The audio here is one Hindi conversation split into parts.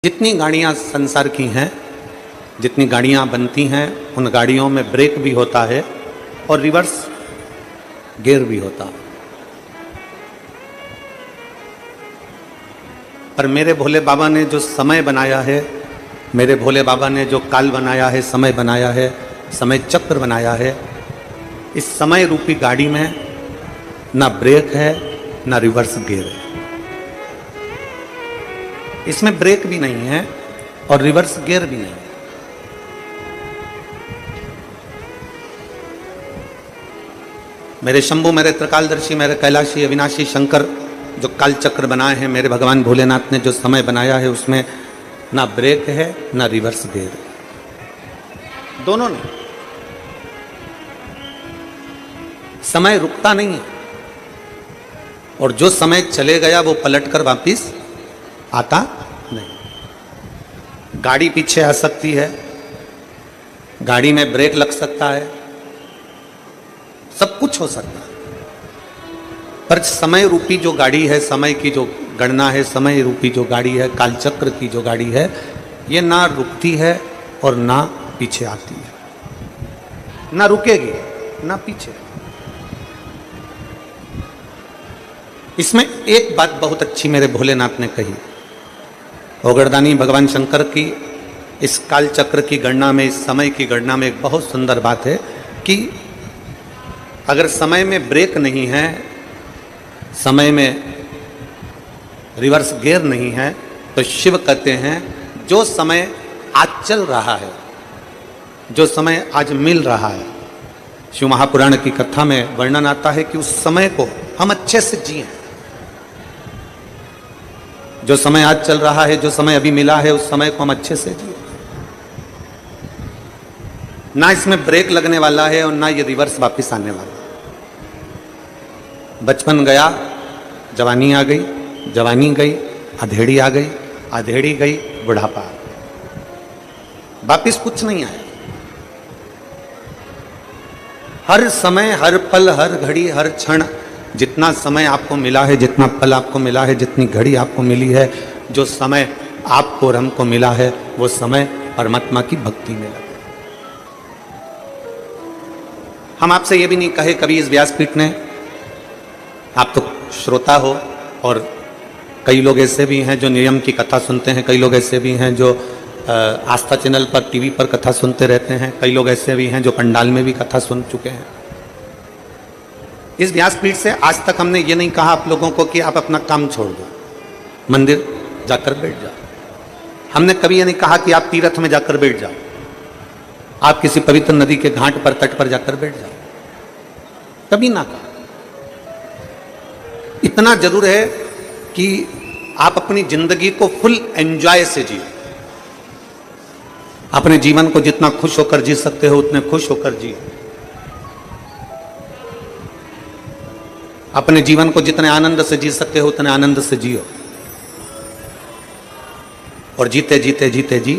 जितनी गाड़ियां संसार की हैं, जितनी गाड़ियां बनती हैं, उन गाड़ियों में ब्रेक भी होता है और रिवर्स गियर भी होता है। पर मेरे भोले बाबा ने जो समय बनाया है, मेरे भोले बाबा ने जो काल बनाया है, समय बनाया है, समय चक्र बनाया है, इस समय रूपी गाड़ी में ना ब्रेक है ना रिवर्स गियर है। इसमें ब्रेक भी नहीं है और रिवर्स गियर भी नहीं है। मेरे शंभु, मेरे त्रिकालदर्शी, मेरे कैलाशी अविनाशी शंकर जो काल चक्र बनाए हैं, मेरे भगवान भोलेनाथ ने जो समय बनाया है, उसमें ना ब्रेक है ना रिवर्स गियर है, दोनों नहीं। समय रुकता नहीं है और जो समय चले गया वो पलटकर वापिस आता नहीं। गाड़ी पीछे आ सकती है, गाड़ी में ब्रेक लग सकता है, सब कुछ हो सकता है, पर समय रूपी जो गाड़ी है, समय की जो गणना है, समय रूपी जो गाड़ी है, कालचक्र की जो गाड़ी है, ये ना रुकती है और ना पीछे आती है, ना रुकेगी ना पीछे। इसमें एक बात बहुत अच्छी मेरे भोलेनाथ ने कही, ओगरदानी भगवान शंकर की इस काल चक्र की गणना में, इस समय की गणना में एक बहुत सुंदर बात है कि अगर समय में ब्रेक नहीं है, समय में रिवर्स गियर नहीं है, तो शिव कहते हैं जो समय आज चल रहा है, जो समय आज मिल रहा है, शिव महापुराण की कथा में वर्णन आता है कि उस समय को हम अच्छे से जिए। जो समय आज चल रहा है, जो समय अभी मिला है, उस समय को हम अच्छे से जिए। ना इसमें ब्रेक लगने वाला है और ना ये रिवर्स वापस आने वाला। बचपन गया, जवानी आ गई, जवानी गई, अधेड़ी आ गई, अधेड़ी गई, बुढ़ापा आ गया, वापिस कुछ नहीं आया। हर समय, हर पल, हर घड़ी, हर क्षण, जितना समय आपको मिला है, जितना पल आपको मिला है, जितनी घड़ी आपको मिली है, जो समय आपको और हमको मिला है, वो समय परमात्मा की भक्ति में लगे। हम आपसे ये भी नहीं कहे कभी इस व्यासपीठ ने, आप तो श्रोता हो, और कई लोग ऐसे भी हैं जो नियम की कथा सुनते हैं, कई लोग ऐसे भी हैं जो आस्था चैनल पर, टीवी पर कथा सुनते रहते हैं, कई लोग ऐसे भी हैं जो पंडाल में भी कथा सुन चुके हैं। इस व्यासपीठ से आज तक हमने ये नहीं कहा आप लोगों को कि आप अपना काम छोड़ दो, मंदिर जाकर बैठ जाओ। हमने कभी ये नहीं कहा कि आप तीर्थ में जाकर बैठ जाओ, आप किसी पवित्र नदी के घाट पर, तट पर जाकर बैठ जाओ, कभी ना कहा। इतना जरूर है कि आप अपनी जिंदगी को फुल एंजॉय से जियो। अपने जीवन को जितना खुश होकर जी सकते हो उतने खुश होकर जियो। अपने जीवन को जितने आनंद से जी सकते हो उतने आनंद से जियो। और जीते जीते जीते जी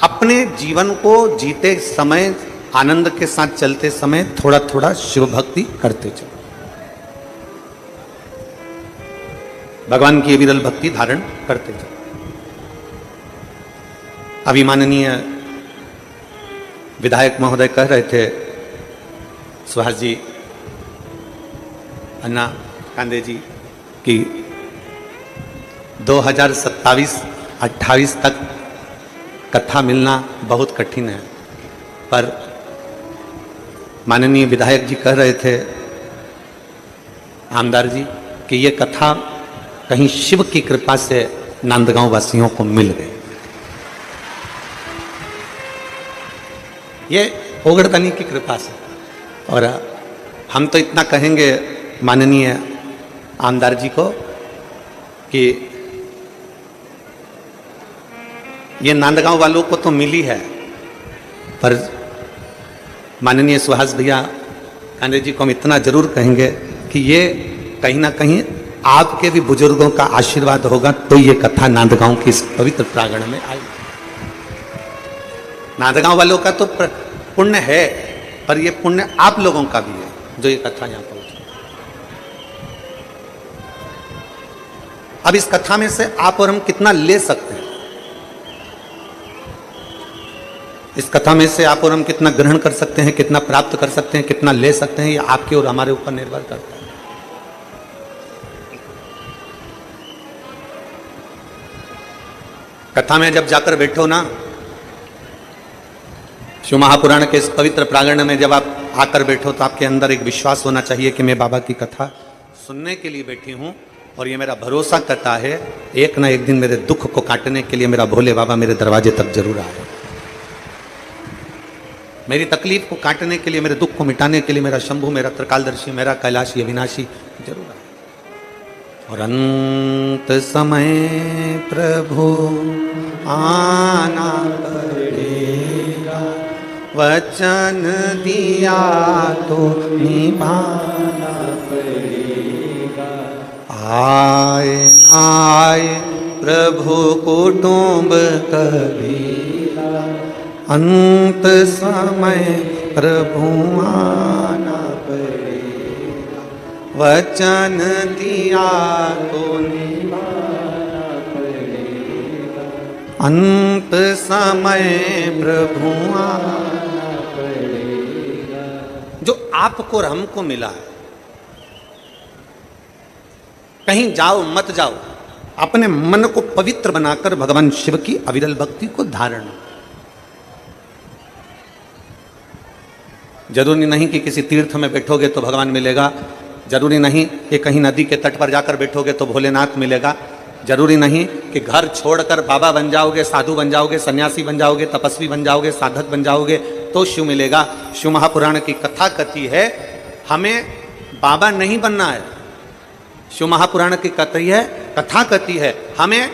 अपने जीवन को जीते समय, आनंद के साथ चलते समय थोड़ा थोड़ा शिव भक्ति करते चलो। भगवान की विरल भक्ति धारण करते चलो। अभी माननीय विधायक महोदय कह रहे थे, सुहास जी, अन्ना कांदे जी, कि 2027-28 तक कथा मिलना बहुत कठिन है। पर माननीय विधायक जी कह रहे थे, आमदार जी, कि ये कथा कहीं शिव की कृपा से नांदगांव वासियों को मिल गई। ये ओगड़दानी की कृपा से। और हम तो इतना कहेंगे माननीय आमदार जी को कि ये नांदगांव वालों को तो मिली है, पर माननीय सुहास भैया कांडे जी को हम इतना जरूर कहेंगे कि ये कहीं ना कहीं आपके भी बुजुर्गों का आशीर्वाद होगा तो ये कथा नांदगांव की इस पवित्र प्रांगण में आई। नांदगांव वालों का तो पुण्य है, पर ये पुण्य आप लोगों का भी है जो ये कथा यहां पहुंची। अब इस कथा में से आप और हम कितना ले सकते हैं, इस कथा में से आप और हम कितना ग्रहण कर सकते हैं, कितना प्राप्त कर सकते हैं, कितना ले सकते हैं, ये आपके और हमारे ऊपर निर्भर करता है। कथा में जब जाकर बैठो ना, शिव महापुराण के इस पवित्र प्रांगण में जब आप आकर बैठो तो आपके अंदर एक विश्वास होना चाहिए कि मैं बाबा की कथा सुनने के लिए बैठी हूं और ये मेरा भरोसा करता है एक ना एक दिन मेरे दुख को काटने के लिए मेरा भोले बाबा मेरे दरवाजे तक जरूर आए, मेरी तकलीफ को काटने के लिए, मेरे दुख को मिटाने के लिए मेरा शंभु, मेरा त्रिकालदर्शी, मेरा कैलाशी अविनाशी जरूर आए। और अंत समय प्रभु आना पड़ेगा, वचन दिया तो निभाना पड़ेगा। आए आए प्रभु कुटुंब कबीरा, अंत समय प्रभु आना पड़ेगा, वचन दिया तो निभाना पड़ेगा। अंत समय प्रभु आना पड़ेगा। जो आपको और हमको मिला है, कहीं जाओ मत जाओ, अपने मन को पवित्र बनाकर भगवान शिव की अविरल भक्ति को धारण। जरूरी नहीं कि किसी तीर्थ में बैठोगे तो भगवान मिलेगा, जरूरी नहीं कि कहीं नदी के तट पर जाकर बैठोगे तो भोलेनाथ मिलेगा, जरूरी नहीं कि घर छोड़कर बाबा बन जाओगे, साधु बन जाओगे, सन्यासी बन जाओगे, तपस्वी बन जाओगे, साधक बन जाओगे तो शिव मिलेगा। शिव महापुराण की कथा कथी है हमें बाबा नहीं बनना है। शिव महापुराण की कथा कथी है हमें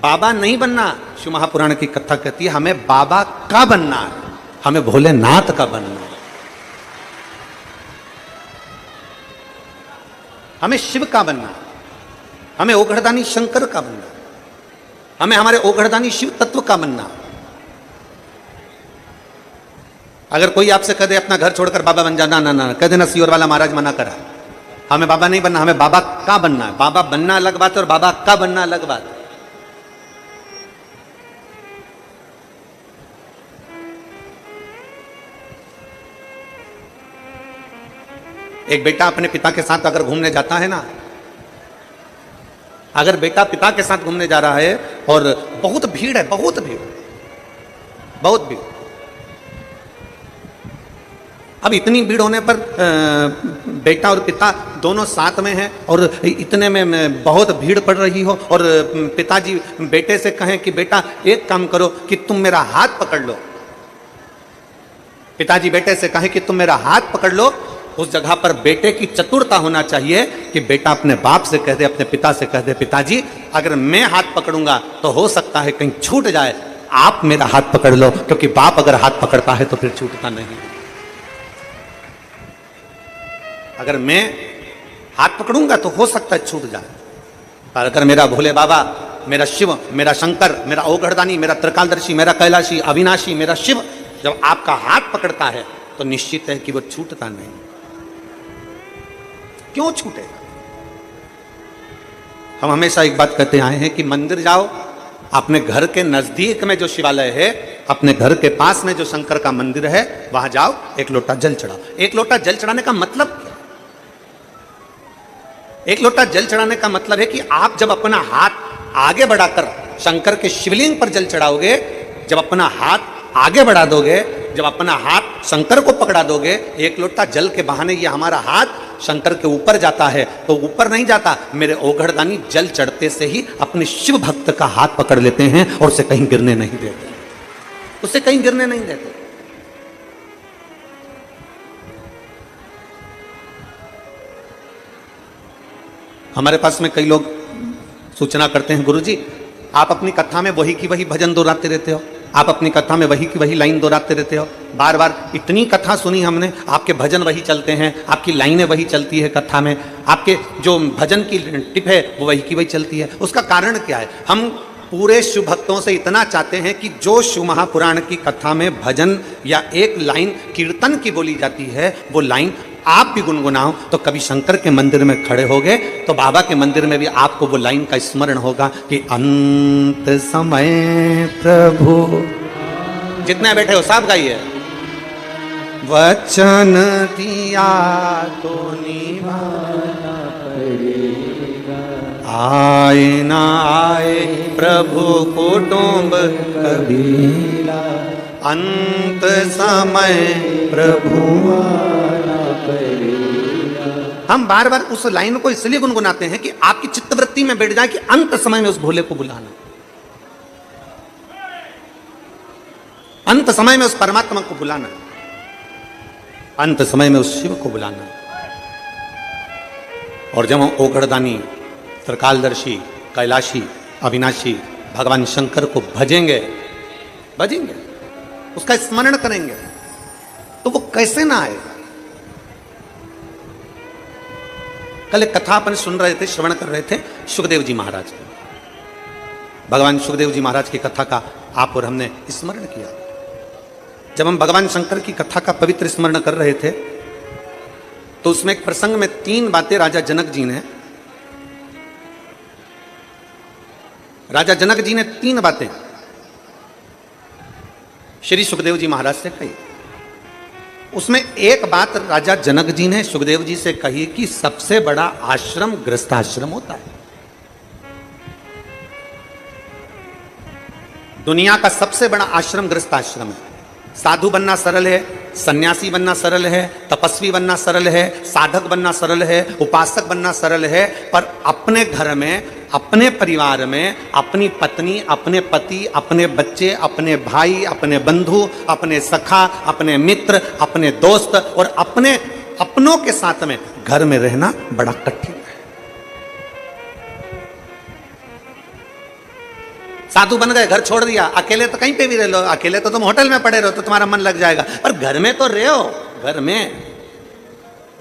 बाबा नहीं बनना। शिव महापुराण की कथा कहती है हमें बाबा का बनना है, हमें भोलेनाथ का बनना है, हमें शिव का बनना है, हमें ओघड़दानी शंकर का बनना है, हमें हमारे ओघड़दानी शिव तत्व का बनना है। अगर कोई आपसे कह दे अपना घर छोड़कर बाबा बन जाना, ना ना कह देना सियोर वाला महाराज मना करा, हमें बाबा नहीं बनना, हमें बाबा का बनना है। बाबा बनना अलग बात है और बाबा का बनना अलग बात है। एक बेटा अपने पिता के साथ अगर घूमने जाता है ना, अगर बेटा पिता के साथ घूमने जा रहा है और बहुत भीड़ है, बहुत भीड़, बहुत भीड़, अब इतनी भीड़ होने पर बेटा और पिता दोनों साथ में हैं और इतने में बहुत भीड़ पड़ रही हो और पिताजी बेटे से कहें कि बेटा एक काम करो कि तुम मेरा हाथ पकड़ लो। पिताजी बेटे से कहें कि तुम मेरा हाथ पकड़ लो। उस जगह पर बेटे की चतुरता होना चाहिए कि बेटा अपने बाप से कह दे, अपने पिता से कह दे, पिताजी अगर मैं हाथ पकड़ूंगा तो हो सकता है कहीं छूट जाए, आप मेरा हाथ पकड़ लो, क्योंकि बाप अगर हाथ पकड़ता है तो फिर छूटता नहीं। अगर मैं हाथ पकड़ूंगा तो हो सकता है छूट जाए, पर अगर मेरा भोले बाबा, मेरा शिव, मेरा शंकर, मेरा ओघड़दानी, मेरा त्रिकालदर्शी, मेरा कैलाशी अविनाशी, मेरा शिव जब आपका हाथ पकड़ता है तो निश्चित है कि वो छूटता नहीं। क्यों छूटेगा? हम हमेशा एक बात कहते आए हैं कि मंदिर जाओ, अपने घर के नजदीक में जो शिवालय है, अपने घर के पास में जो शंकर का मंदिर है, वहां जाओ, एक लोटा जल चढ़ाओ। एक लोटा जल चढ़ाने का मतलब क्या? एक लोटा जल चढ़ाने का मतलब है कि आप जब अपना हाथ आगे बढ़ाकर शंकर के शिवलिंग पर जल चढ़ाओगे, जब अपना हाथ आगे बढ़ा दोगे, जब अपना हाथ शंकर को पकड़ा दोगे, एक लोटा जल के बहाने ये हमारा हाथ शंकर के ऊपर जाता है, तो ऊपर नहीं जाता। मेरे ओघड़दानी जल चढ़ते से ही अपने शिव भक्त का हाथ पकड़ लेते हैं और उसे कहीं गिरने नहीं देते, उसे कहीं गिरने नहीं देते। हमारे पास में कई लोग सूचना करते हैं, गुरुजी आप अपनी कथा में वही की वही भजन दोहराते रहते हो, आप अपनी कथा में वही की वही लाइन दोहराते रहते हो, बार बार इतनी कथा सुनी हमने, आपके भजन वही चलते हैं, आपकी लाइनें वही चलती है कथा में, आपके जो भजन की टिप है वो वही की वही चलती है। उसका कारण क्या है? हम पूरे शिव भक्तों से इतना चाहते हैं कि जो शिव महापुराण की कथा में भजन या एक लाइन कीर्तन की बोली जाती है, वो लाइन आप भी गुनगुनाओ, तो कभी शंकर के मंदिर में खड़े होगे तो बाबा के मंदिर में भी आपको वो लाइन का स्मरण होगा कि अंत समय प्रभु जितने बैठे हो सब गाइए। वचन दिया तो निभाना पड़ेगा, आए ना आए प्रभु कुटुंब कबीला, अंत समय प्रभु आना पड़ेगा। हम बार बार उस लाइन को इसलिए गुनगुनाते हैं कि आपकी चित्तवृत्ति में बैठ जाए कि अंत समय में उस भोले को बुलाना, अंत समय में उस परमात्मा को बुलाना, अंत समय में उस शिव को बुलाना। और जब हम ओगड़दानी, त्रिकालदर्शी, कैलाशी, अविनाशी भगवान शंकर को भजेंगे, उसका स्मरण करेंगे, तो वो कैसे ना आएगा। कल एक कथा अपन सुन रहे थे, श्रवण कर रहे थे सुखदेव जी महाराज की। भगवान सुखदेव जी महाराज की कथा का आप और हमने स्मरण किया। जब हम भगवान शंकर की कथा का पवित्र स्मरण कर रहे थे तो उसमें एक प्रसंग में 3 बातें राजा जनक जी ने 3 बातें श्री सुखदेव जी महाराज से कही। उसमें एक बात राजा जनक जी ने सुखदेव जी से कही कि सबसे बड़ा आश्रम गृहस्थाश्रम होता है। दुनिया का सबसे बड़ा आश्रम गृहस्थाश्रम है। साधु बनना सरल है, सन्यासी बनना सरल है, तपस्वी बनना सरल है, साधक बनना सरल है, उपासक बनना सरल है, पर अपने घर में, अपने परिवार में, अपनी पत्नी, अपने पति, अपने बच्चे, अपने भाई, अपने बंधु, अपने सखा, अपने मित्र, अपने दोस्त और अपनों के साथ में घर में रहना बड़ा कठिन है। साधु बन गए, घर छोड़ दिया, अकेले तो कहीं पे भी रह लो, अकेले तो तुम होटल में पड़े रहो तो तुम्हारा मन लग जाएगा, पर घर में तो रहो। घर में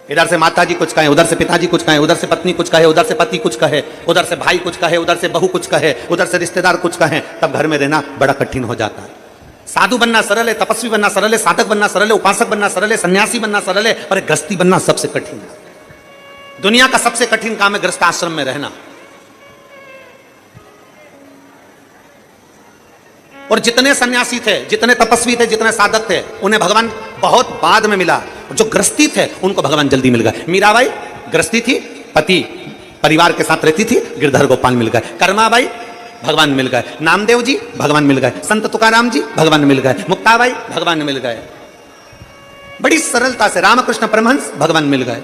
इधर से माता जी कुछ कहे, उधर से पिताजी कुछ कहे, उधर से पत्नी कुछ कहे, उधर से पति कुछ कहे, उधर से भाई कुछ कहे, उधर से बहू कुछ कहे, उधर से रिश्तेदार कुछ कहे, तब घर में रहना बड़ा कठिन हो जाता है। साधु बनना सरल है, तपस्वी बनना सरल है, साधक बनना सरल है, उपासक बनना सरल है, सन्यासी बनना सरल है, और गृहस्थी बनना सबसे कठिन है। दुनिया का सबसे कठिन काम है गृहस्थ आश्रम में रहना। और जितने सन्यासी थे, जितने तपस्वी थे, जितने साधक थे, उन्हें भगवान बहुत बाद में मिला। जो गृहस्थी थे उनको भगवान जल्दी मिल गए। मीराबाई गृहस्थी थी, पति परिवार के साथ रहती थी, गिरधर गोपाल मिल गए। कर्माबाई भगवान मिल गए। नामदेव जी भगवान मिल गए। संत तुकाराम जी भगवान मिल गए। मुक्ताबाई भगवान मिल गए। बड़ी सरलता से रामकृष्ण परमहंस भगवान मिल गए।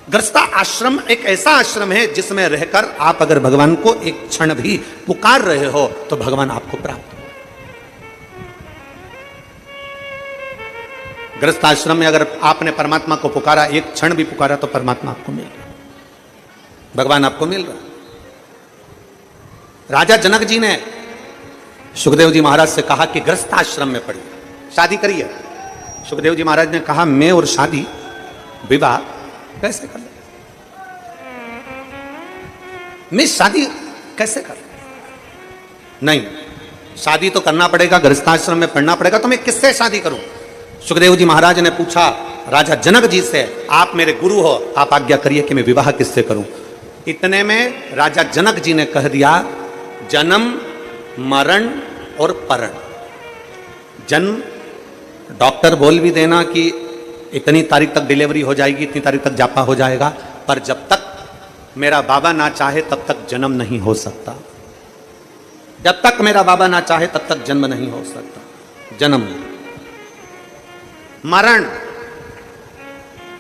गृहस्थ आश्रम एक ऐसा आश्रम है जिसमें रहकर आप अगर भगवान को एक क्षण भी पुकार रहे हो तो भगवान आपको प्राप्त हो। गृहस्थ आश्रम में अगर आपने परमात्मा को पुकारा, एक क्षण भी पुकारा, तो परमात्मा आपको मिल रहा, भगवान आपको मिल रहा। राजा जनक जी ने सुखदेव जी महाराज से कहा कि गृहस्थ आश्रम में पढ़िए, शादी करिए। सुखदेव जी महाराज ने कहा मैं और शादी, विवाह कैसे कर ले? मैं शादी कैसे कर? नहीं, शादी तो करना पड़ेगा, गृहस्थाश्रम में पढ़ना पड़ेगा, तो मैं किससे शादी करूं? सुखदेव जी महाराज ने पूछा राजा जनक जी से, आप मेरे गुरु हो, आप आज्ञा करिए कि मैं विवाह किससे करूं? इतने में राजा जनक जी ने कह दिया, जन्म, मरण और परण। जन्म, डॉक्टर बोल भी देना कि इतनी तारीख तक डिलीवरी हो जाएगी, इतनी तारीख तक जापा हो जाएगा, पर जब तक मेरा बाबा ना चाहे तब तक जन्म नहीं हो सकता। जब तक मेरा बाबा ना चाहे तब तक जन्म नहीं हो सकता। जन्म, मरण,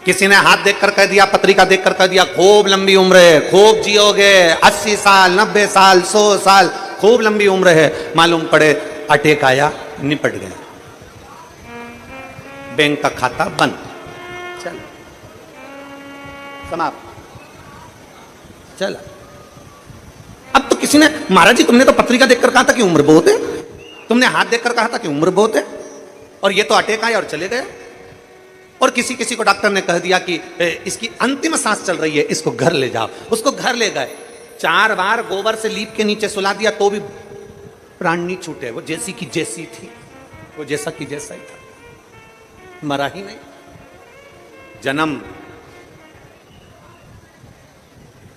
किसी ने हाथ देखकर कह दिया, पत्रिका देखकर कह दिया खूब लंबी उम्र है, खूब जियोगे, 80 साल, 90 साल, 100 साल, खूब लंबी उम्र है, मालूम पड़े अटैक आया, निपट गया, बैंक का खाता बंद, चल समाप्त, चला। अब तो किसी ने, महाराज जी तुमने तो पत्रिका देखकर कहा था कि उम्र बहुत है, तुमने हाथ देखकर कहा था कि उम्र बहुत है, और ये तो अटैक आए और चले गए। और किसी को डॉक्टर ने कह दिया कि इसकी अंतिम सांस चल रही है, इसको घर ले जाओ। उसको घर ले गए, 4 बार गोबर से लीप के नीचे सुला दिया तो भी प्राण नहीं छूटे। वो जैसी की जैसी थी, वो जैसा की जैसा ही था, मरा ही नहीं। जन्म,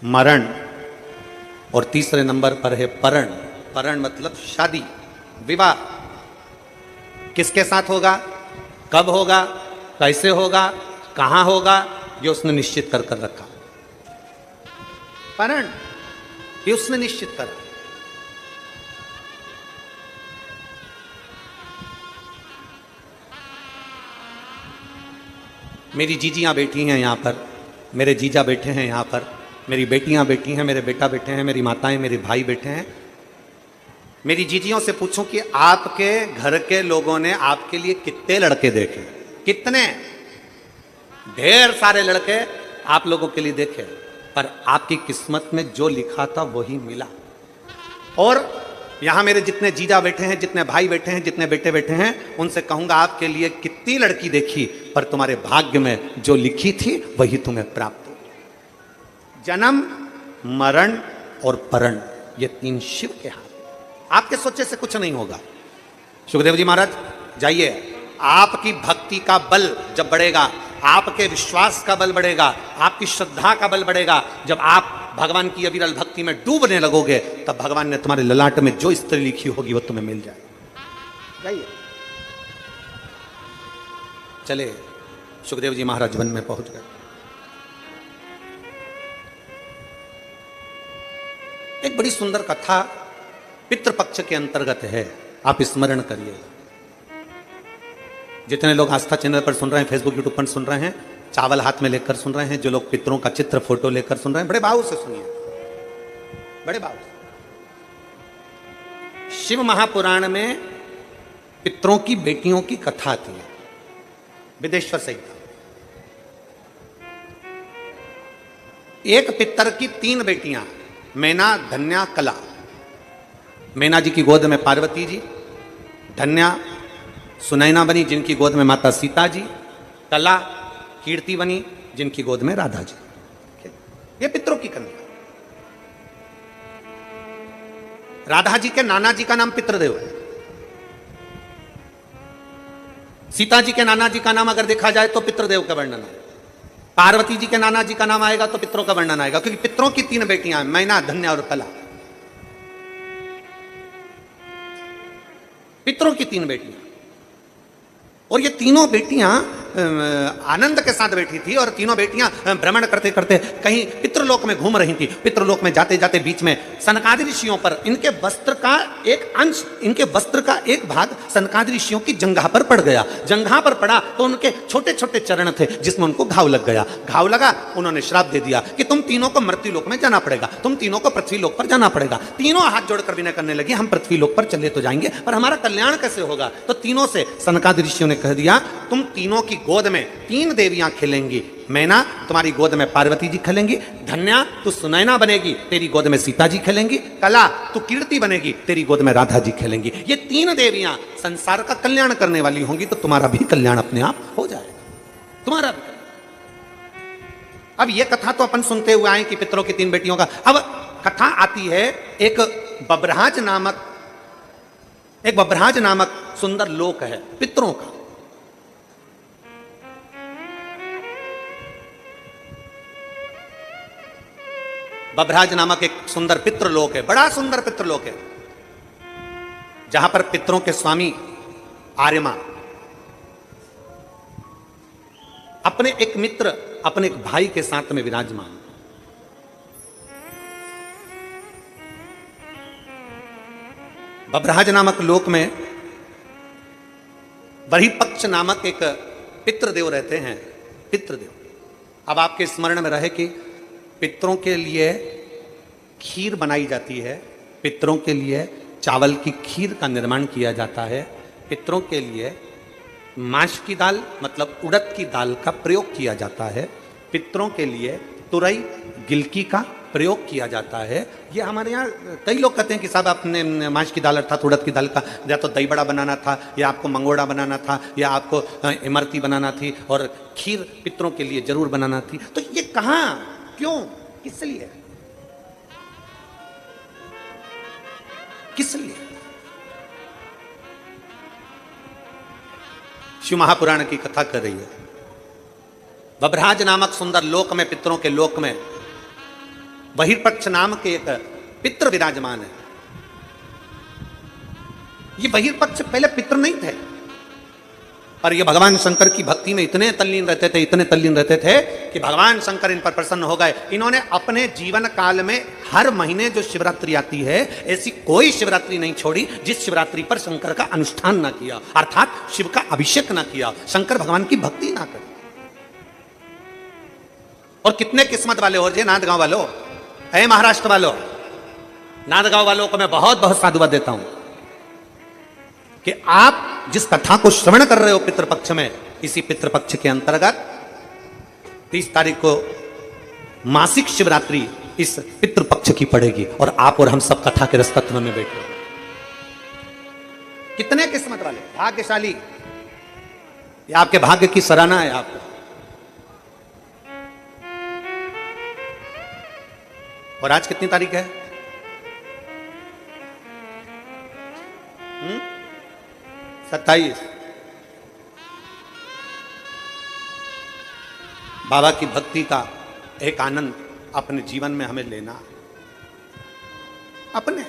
मरण, और तीसरे नंबर पर है परण। परण मतलब शादी, विवाह। किसके साथ होगा, कब होगा, कैसे होगा, कहां होगा, ये उसने निश्चित कर कर रखा। कारण ये उसने निश्चित करा। मेरी जीजियां बैठी हैं यहां पर, मेरे जीजा बैठे हैं यहां पर, मेरी बेटियां बैठी हैं, मेरे बेटा बैठे हैं, मेरी माताएं, मेरे भाई बैठे हैं। मेरी जीजियों से पूछूं कि आपके घर के लोगों ने आपके लिए कितने लड़के देखे? कितने? ढेर सारे लड़के आप लोगों के लिए देखे, पर आपकी किस्मत में जो लिखा था वही मिला। और यहां मेरे जितने जीजा बैठे हैं, जितने भाई बैठे हैं, जितने बेटे बैठे हैं, उनसे कहूंगा आपके लिए कितनी लड़की देखी, पर तुम्हारे भाग्य में जो लिखी थी वही तुम्हें प्राप्त हो। जन्म, मरण और परण, ये तीन शिव के हाथ। आपके सोचे से कुछ नहीं होगा। सुखदेव जी महाराज जाइए, आपकी भक्ति का बल जब बढ़ेगा, आपके विश्वास का बल बढ़ेगा, आपकी श्रद्धा का बल बढ़ेगा, जब आप भगवान की अविरल भक्ति में डूबने लगोगे, तब भगवान ने तुम्हारे ललाट में जो स्त्री लिखी होगी वो तुम्हें मिल जाएगी। जाइए, चले। सुखदेव जी महाराज वन में पहुंच गए। एक बड़ी सुंदर कथा पितृपक्ष के अंतर्गत है, आप स्मरण करिए। जितने लोग आस्था चैनल पर सुन रहे हैं, फेसबुक यूट्यूब पर सुन रहे हैं, चावल हाथ में लेकर सुन रहे हैं, जो लोग पितरों का चित्र फोटो लेकर सुन रहे हैं, बड़े भाव से सुनिए, बड़े भाव से। शिव महापुराण में पितरों की बेटियों की कथा आती है, विदेश्वर संहिता। एक पितर की 3 बेटियां, मैना, धन्या, कला। मैना जी की गोद में पार्वती जी, धन्या सुनैना बनी जिनकी गोद में माता सीता जी, कला कीर्ति बनी जिनकी गोद में राधा जी। ये पितरों की कन्या। राधा जी के नाना जी का नाम पितृदेव है। सीता जी के नाना जी का नाम अगर देखा जाए तो पितृदेव का वर्णन है। पार्वती जी के नाना जी का नाम आएगा तो पितरों का वर्णन आएगा, क्योंकि पितरों की 3 बेटियां हैं, मैना, धन्या और कला। पितरों की 3 बेटियां, और ये तीनों बेटियां आनंद के साथ बैठी थी, और तीनों बेटियां भ्रमण करते करते कहीं पितृलोक में घूम रही थी। पितृलोक में जाते जाते बीच में सनकादि ऋषियों पर इनके वस्त्र का एक अंश, इनके वस्त्र का एक भाग सनकादि ऋषियों की जंघा पर पड़ गया। जंघा पर पड़ा तो उनके छोटे छोटे चरण थे जिसमें उनको घाव लग गया। घाव लगा, उन्होंने श्राप दे दिया कि तुम तीनों को मृत्युलोक में जाना पड़ेगा, तुम तीनों को पृथ्वीलोक पर जाना पड़ेगा। तीनों हाथ जोड़कर विनय करने लगी, हम पृथ्वीलोक पर चले तो जाएंगे, पर हमारा कल्याण कैसे होगा? तो तीनों से सनकादि ऋषियों ने कह दिया, तुम तीनों की गोद में 3 देवियां खेलेंगी। मैना तुम्हारी गोद में पार्वती जी खेलेंगी, धन्या तू सुनैना बनेगी, तेरी गोद में सीता जी खेलेंगी, कला तू कीर्ति बनेगी, तेरी गोद में राधा जी खेलेंगी। ये 3 देवियां संसार का कल्याण करने वाली होंगी, तो तुम्हारा भी कल्याण अपने आप हो जाएगा, तुम्हारा भी। अब ये कथा तो अपन सुनते हुए आए कि पितरों की 3 बेटियों का। अब कथा आती है एक बब्रहाज नामक सुंदर लोक है पितरों का। बब्रहाज नामक एक सुंदर पितृलोक है, बड़ा सुंदर पितृलोक है, जहां पर पितरों के स्वामी आर्यमा अपने एक मित्र, अपने एक भाई के साथ में विराजमान। बब्रहाज नामक लोक में बर्हिपक्ष नामक एक पितृदेव रहते हैं, पितृदेव। अब आपके स्मरण में रहे कि पितरों के लिए खीर बनाई जाती है, पितरों के लिए चावल की खीर का निर्माण किया जाता है, पितरों के लिए माश की दाल मतलब उड़द की दाल का प्रयोग किया जाता है, पितरों के लिए तुरई गिलकी का प्रयोग किया जाता है। ये हमारे यहाँ कई लोग कहते हैं कि साहब आपने माश की दाल अर्थात उड़द की दाल का या तो दही बड़ा बनाना था, या आपको मंगोड़ा बनाना था, या आपको इमरती बनाना थी, और खीर पितरों के लिए जरूर बनाना थी। तो ये कहाँ, क्यों, किस लिए, किस लिए? शिव महापुराण की कथा कर रही है। बब्रहाज नामक सुंदर लोक में, पितरों के लोक में बहिर्पक्ष नाम के एक पितृ विराजमान है। ये बहिर्पक्ष पहले पितृ नहीं थे, पर ये भगवान शंकर की भक्ति में इतने तल्लीन रहते थे, इतने तल्लीन रहते थे कि भगवान शंकर इन पर प्रसन्न हो गए। इन्होंने अपने जीवन काल में हर महीने जो शिवरात्रि आती है, ऐसी कोई शिवरात्रि नहीं छोड़ी जिस शिवरात्रि पर शंकर का अनुष्ठान ना किया, अर्थात शिव का अभिषेक ना किया, शंकर भगवान की भक्ति ना करी। और कितने किस्मत वाले हो जे नांदगांव वालों, ऐ महाराष्ट्र वालों, नांदगांव वालों को मैं बहुत बहुत साधुवाद देता हूं कि आप जिस कथा को श्रवण कर रहे हो पितृपक्ष में, इसी पितृपक्ष के अंतर्गत 30 तारीख को मासिक शिवरात्रि इस पितृपक्ष की पड़ेगी और आप और हम सब कथा के रसतत्व में बैठे। कितने किस्मत वाले, भाग्यशाली, ये आपके भाग्य की सराहना है आपको। और आज कितनी तारीख है? 27। बाबा की भक्ति का एक आनंद अपने जीवन में हमें लेना, अपने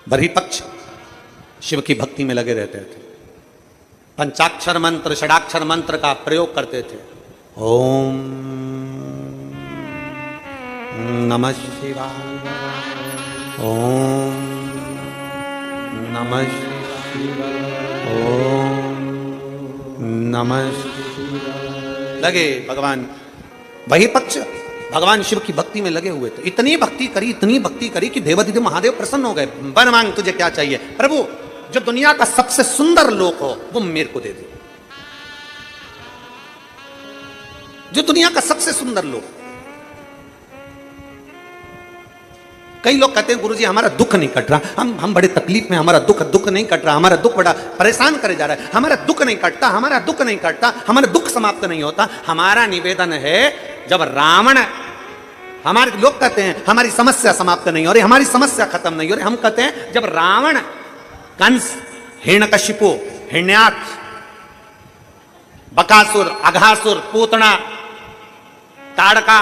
बरही पक्ष शिव की भक्ति में लगे रहते थे, पंचाक्षर मंत्र, षडाक्षर मंत्र का प्रयोग करते थे। ओम नमः शिवाय, ओम नमः शिवाय, ओम नमः शिवाय। लगे भगवान, वही पक्ष भगवान शिव की भक्ति में लगे हुए थे। इतनी भक्ति करी, इतनी भक्ति करी कि देवाधिदेव महादेव प्रसन्न हो गए। वर मांग, तुझे क्या चाहिए? प्रभु, जो दुनिया का सबसे सुंदर लोक हो वो मेरे को दे दे, जो दुनिया का सबसे सुंदर लोक। कई लोग कहते हैं गुरुजी हमारा दुख नहीं कट रहा, हम बड़े तकलीफ में, हमारा दुख नहीं कट रहा, हमारा दुख बड़ा परेशान करे जा रहा है, हमारा दुख नहीं कटता, हमारा दुख नहीं कटता, हमारा दुख समाप्त नहीं होता। हमारा निवेदन है, जब रावण, हमारे लोग कहते हैं हमारी समस्या समाप्त नहीं हो रही, हमारी समस्या खत्म नहीं हो रही। हम कहते हैं जब रावण, कंस, हिरण्यकशिपु, हिरण्याक्ष, बकासुर, अघासुर, पूतना, ताड़का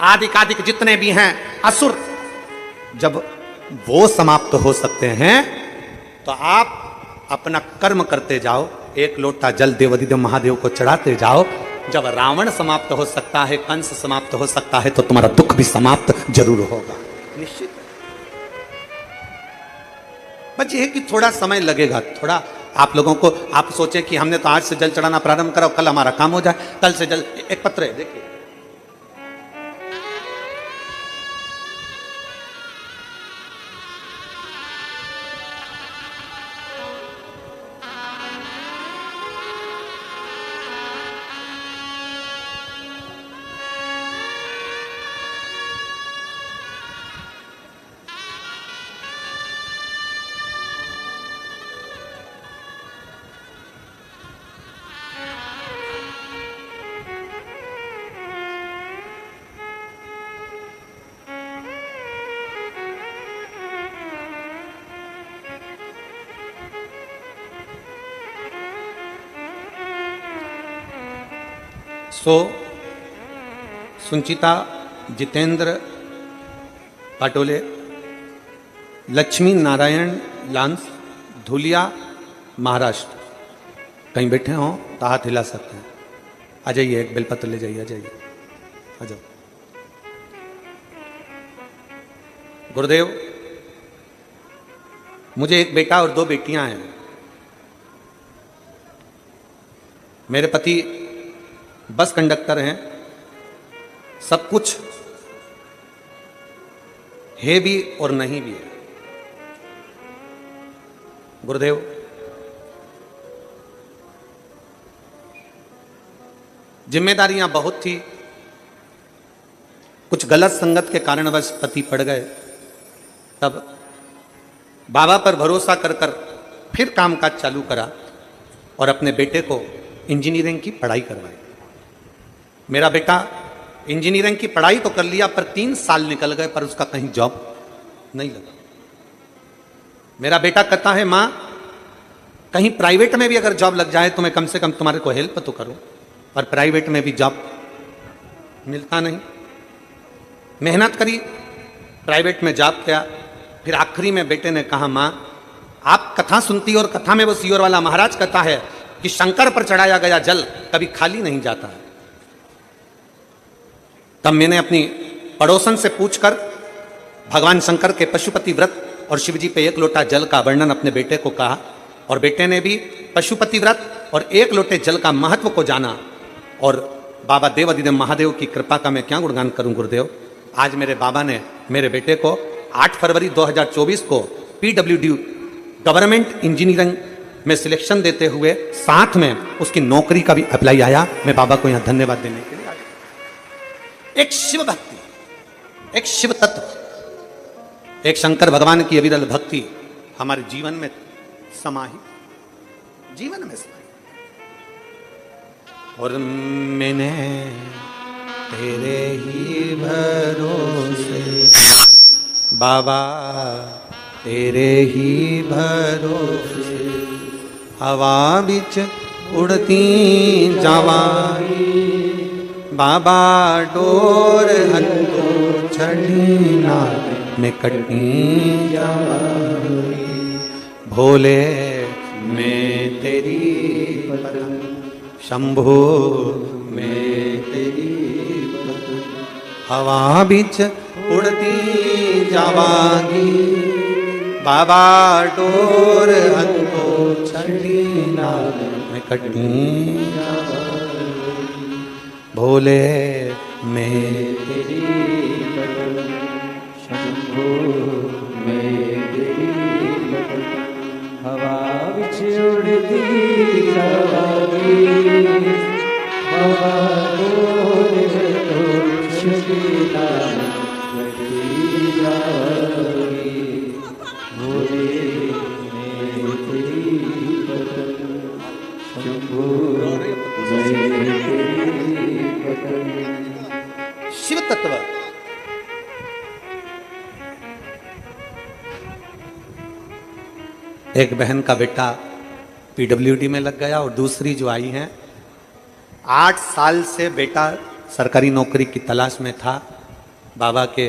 आदि कादिक जितने भी हैं असुर, जब वो समाप्त हो सकते हैं तो आप अपना कर्म करते जाओ, एक लोटा जल देवाधिदेव महादेव को चढ़ाते जाओ। जब रावण समाप्त हो सकता है, कंस समाप्त हो सकता है, तो तुम्हारा दुख भी समाप्त जरूर होगा, निश्चित। बस ये है कि थोड़ा समय लगेगा, थोड़ा आप लोगों को, आप सोचें कि हमने तो आज से जल चढ़ाना प्रारंभ करा, कल हमारा काम हो जाए, कल से जल। एक पत्र है, देखिए, सो सुंचिता जितेंद्र पाटोले, लक्ष्मी नारायण लांस, धुलिया, महाराष्ट्र। कहीं बैठे हों तो हाथ हिला सकते हैं। आ जाइए, एक बेलपत्र ले जाइए, आ जाइए, आ जाओ। गुरुदेव, मुझे एक बेटा और 2 बेटियां हैं। मेरे पति बस कंडक्टर हैं, सब कुछ है भी और नहीं भी है। गुरुदेव, जिम्मेदारियां बहुत थी, कुछ गलत संगत के कारणवश पति पड़ गए। तब बाबा पर भरोसा कर कर फिर कामकाज चालू करा और अपने बेटे को इंजीनियरिंग की पढ़ाई करवाई। मेरा बेटा इंजीनियरिंग की पढ़ाई तो कर लिया, पर 3 साल निकल गए, पर उसका कहीं जॉब नहीं लगा। मेरा बेटा कहता है, माँ कहीं प्राइवेट में भी अगर जॉब लग जाए तो मैं कम से कम तुम्हारे को हेल्प तो करूं, पर प्राइवेट में भी जॉब मिलता नहीं। मेहनत करी, प्राइवेट में जॉब किया, फिर आखिरी में बेटे ने कहा, माँ आप कथा सुनती और कथा में वो सीहोर वाला महाराज कहता है कि शंकर पर चढ़ाया गया जल कभी खाली नहीं जाता है। तब मैंने अपनी पड़ोसन से पूछकर भगवान शंकर के पशुपति व्रत और शिव जी पे 1 लोटा जल का वर्णन अपने बेटे को कहा, और बेटे ने भी पशुपति व्रत और 1 लोटे जल का महत्व को जाना। और बाबा देव अधिदेव महादेव की कृपा का मैं क्या गुणगान करूं गुरुदेव। आज मेरे बाबा ने मेरे बेटे को 8 फरवरी 2024 को PWD गवर्नमेंट इंजीनियरिंग में सिलेक्शन देते हुए साथ में उसकी नौकरी का भी अप्लाई आया। मैं बाबा को यहां धन्यवाद देने के लिए आया। एक शिव भक्ति, एक शिव तत्व, एक शंकर भगवान की अविरल भक्ति हमारे जीवन में समाहित, जीवन में समाहित। और मैंने तेरे ही भरोसे बाबा, तेरे ही भरोसे हवा बिच उड़ती जावाई बाबा, डोर हथो छड़ी ना में कटनी जावाई। भोले मैं तेरी पतंग, शंभो मैं तेरी पतंग, हवा बिच उड़ती जावागी बाबा, डोर हथो छड़ी ना में कटनी जावागी। भोले मैं तेरी पतंग, शंभो मैं तेरी पतंग, हवा बिच उड़ती जावागी बाबा, डोर हथो छड़ी ना में कटनी जावागी। भोले मैं तेरी पतंग, शंभो मैं तेरी पतंग। शिव तत्व एक बहन का बेटा PWD में लग गया और दूसरी जो आई हैं 8 साल से बेटा सरकारी नौकरी की तलाश में था। बाबा के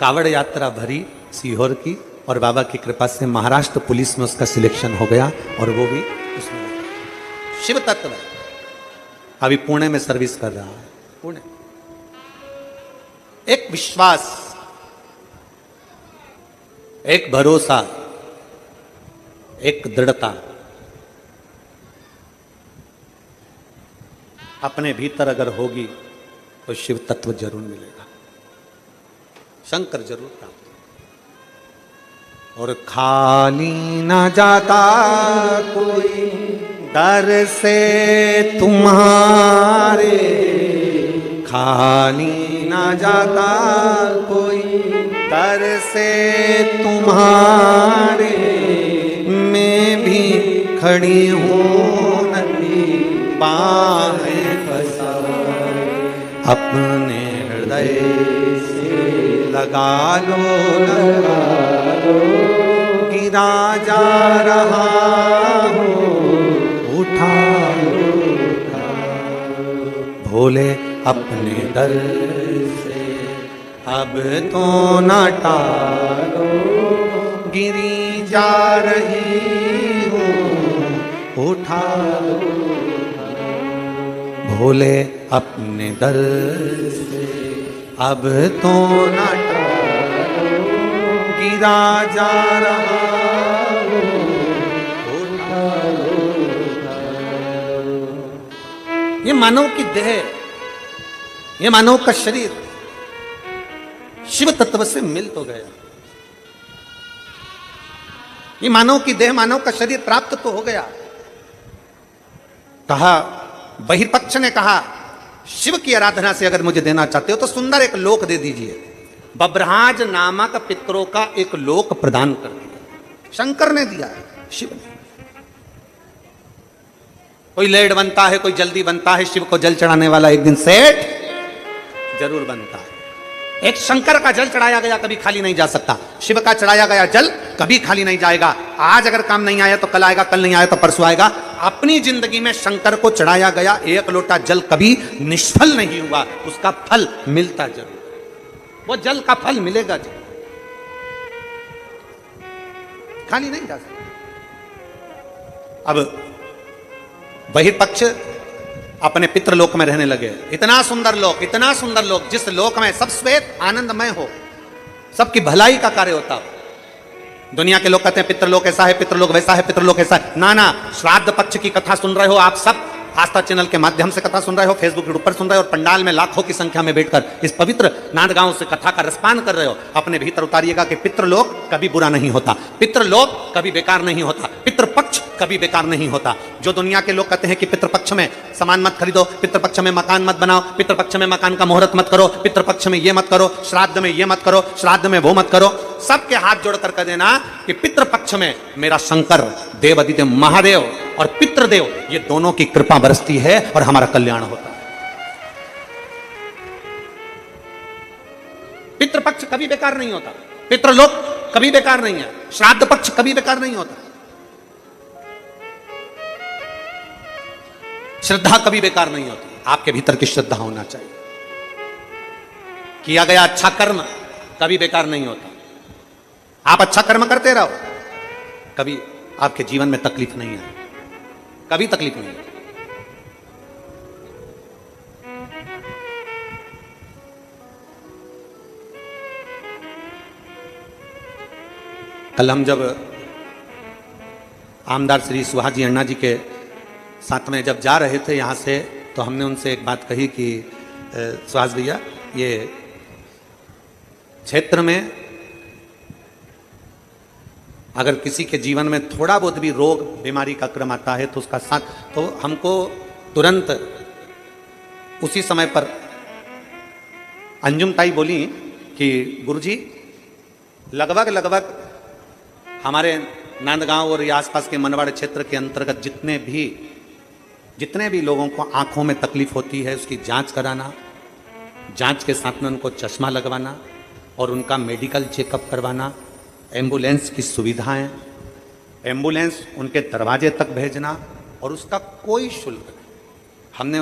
कावड़ यात्रा भरी सीहोर की और बाबा की कृपा से महाराष्ट्र पुलिस में उसका सिलेक्शन हो गया और वो भी उसमें लग गया। शिव तत्व अभी पुणे में सर्विस कर रहा है। पुणे एक विश्वास, एक भरोसा, एक दृढ़ता अपने भीतर अगर होगी तो शिव तत्व जरूर मिलेगा, शंकर जरूर प्राप्त। और खाली ना जाता कोई दर से तुम्हारे, खाली ना जाता कोई दर से तुम्हारे, मैं भी खड़ी हूँ नदी बाहें पसारे, अपने हृदय से लगा लो गिरा जा रहा हो, उठा लो भोले अपने दर से, अब तो न टालो गिरी जा रही हो, उठा लो भोले अपने दर से, अब तो न टालो गिरा जा रहा हो, उठा लो। ये मानव की देह, ये मानव का शरीर शिव तत्व से मिल तो गया। ये मानव की देह, मानव का शरीर प्राप्त तो हो गया। कहा, बहिर्पक्ष ने कहा शिव की आराधना से अगर मुझे देना चाहते हो तो सुंदर एक लोक दे दीजिए। बब्रहाज नामक पितरों का एक लोक प्रदान कर दिया, शंकर ने दिया, शिव ने। कोई लेट बनता है, कोई जल्दी बनता है, शिव को जल चढ़ाने वाला एक दिन सेठ जरूर बनता है। एक शंकर का जल चढ़ाया गया कभी खाली नहीं जा सकता, शिव का चढ़ाया गया जल कभी खाली नहीं जाएगा। आज अगर काम नहीं आया तो कल आएगा, कल नहीं आया तो परसों आएगा। अपनी जिंदगी में शंकर को चढ़ाया गया एक लोटा जल कभी निष्फल नहीं हुआ, उसका फल मिलता जरूर, वो जल का फल मिलेगा जरूर, खाली नहीं जा सकता। अब बहिर्पक्ष अपने पितृलोक में रहने लगे। इतना सुंदर लोक जिस लोक में सब श्वेत आनंदमय हो, सबकी भलाई का कार्य होता हो। दुनिया के लोग कहते हैं पितृलोक ऐसा है, पितृलोक वैसा है, पितृलोक ऐसा है। ना ना, श्राद्ध पक्ष की कथा सुन रहे हो आप सब, आस्था चैनल के माध्यम से कथा सुन रहे हो, फेसबुक के ऊपर सुन रहे हो, और पंडाल में लाखों की संख्या में बैठकर इस पवित्र नांदगांव से कथा का रसपान कर रहे हो। अपने भीतर उतारिएगा कि पितृलोक कभी बुरा नहीं होता, पितृलोक कभी बेकार नहीं होता, पितृपक्ष कभी बेकार नहीं होता। जो दुनिया के लोग कहते हैं कि पितृपक्ष में सामान मत खरीदो, पितृपक्ष में मकान मत बनाओ, पितृपक्ष में मकान का मुहूर्त मत करो, पितृपक्ष में ये मत करो, श्राद्ध में ये मत करो, श्राद्ध में वो मत करो, सबके हाथ जोड़कर कह देना कि पितृपक्ष में मेरा शंकर देव आदित्य महादेव और पितृदेव ये दोनों की कृपा बरसती है और हमारा कल्याण होता है। पितृपक्ष कभी बेकार नहीं होता, पितृलोक कभी बेकार नहीं है, श्राद्ध पक्ष कभी बेकार नहीं होता, श्रद्धा कभी बेकार नहीं होती। आपके भीतर की श्रद्धा होना चाहिए। किया गया अच्छा कर्म कभी बेकार नहीं होता। आप अच्छा कर्म करते रहो, कभी आपके जीवन में तकलीफ नहीं है, कभी तकलीफ नहीं है। कल हम जब आमदार श्री सुहास जी अण्णा जी के साथ में जब जा रहे थे यहाँ से, तो हमने उनसे एक बात कही कि सुहास भैया, ये क्षेत्र में अगर किसी के जीवन में थोड़ा बहुत भी रोग बीमारी का क्रम आता है तो उसका साथ, तो हमको तुरंत उसी समय पर अंजुम ताई बोली कि गुरुजी लगभग हमारे नांदगांव और आसपास के मनवाड़ क्षेत्र के अंतर्गत जितने भी लोगों को आंखों में तकलीफ होती है उसकी जांच कराना, जांच के साथ में उनको चश्मा लगवाना और उनका मेडिकल चेकअप करवाना, एम्बुलेंस की सुविधाएं, एम्बुलेंस उनके दरवाजे तक भेजना और उसका कोई शुल्क नहीं। हमने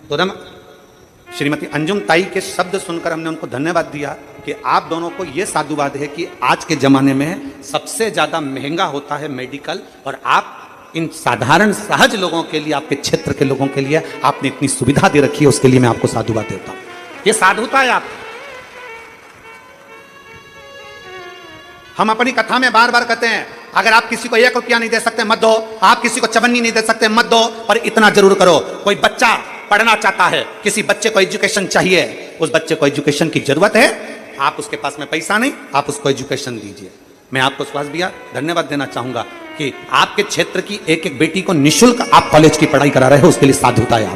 तुरंत श्रीमती अंजुम ताई के शब्द सुनकर हमने उनको धन्यवाद दिया कि आप दोनों को यह साधुवाद है कि आज के जमाने में सबसे ज्यादा महंगा होता है मेडिकल, और आप इन साधारण सहज लोगों के लिए, आपके क्षेत्र के लोगों के लिए आपने इतनी सुविधा दे रखी है, उसके लिए मैं आपको साधुवाद देता हूं। ये साधुता है आप। हम अपनी कथा में बार बार कहते हैं अगर आप किसी को 1 रुपया नहीं दे सकते मत दो, आप किसी को चवन्नी नहीं दे सकते मत दो, पर इतना जरूर करो। कोई बच्चा पढ़ना चाहता है, किसी बच्चे को एजुकेशन चाहिए, उस बच्चे को एजुकेशन की जरूरत है, आप उसके पास में पैसा नहीं, आप उसको एजुकेशन दीजिए। मैं आपको सुहास भैया धन्यवाद देना चाहूंगा कि आपके क्षेत्र की एक एक बेटी को निःशुल्क आप कॉलेज की पढ़ाई करा रहे हो, उसके लिए साधुता है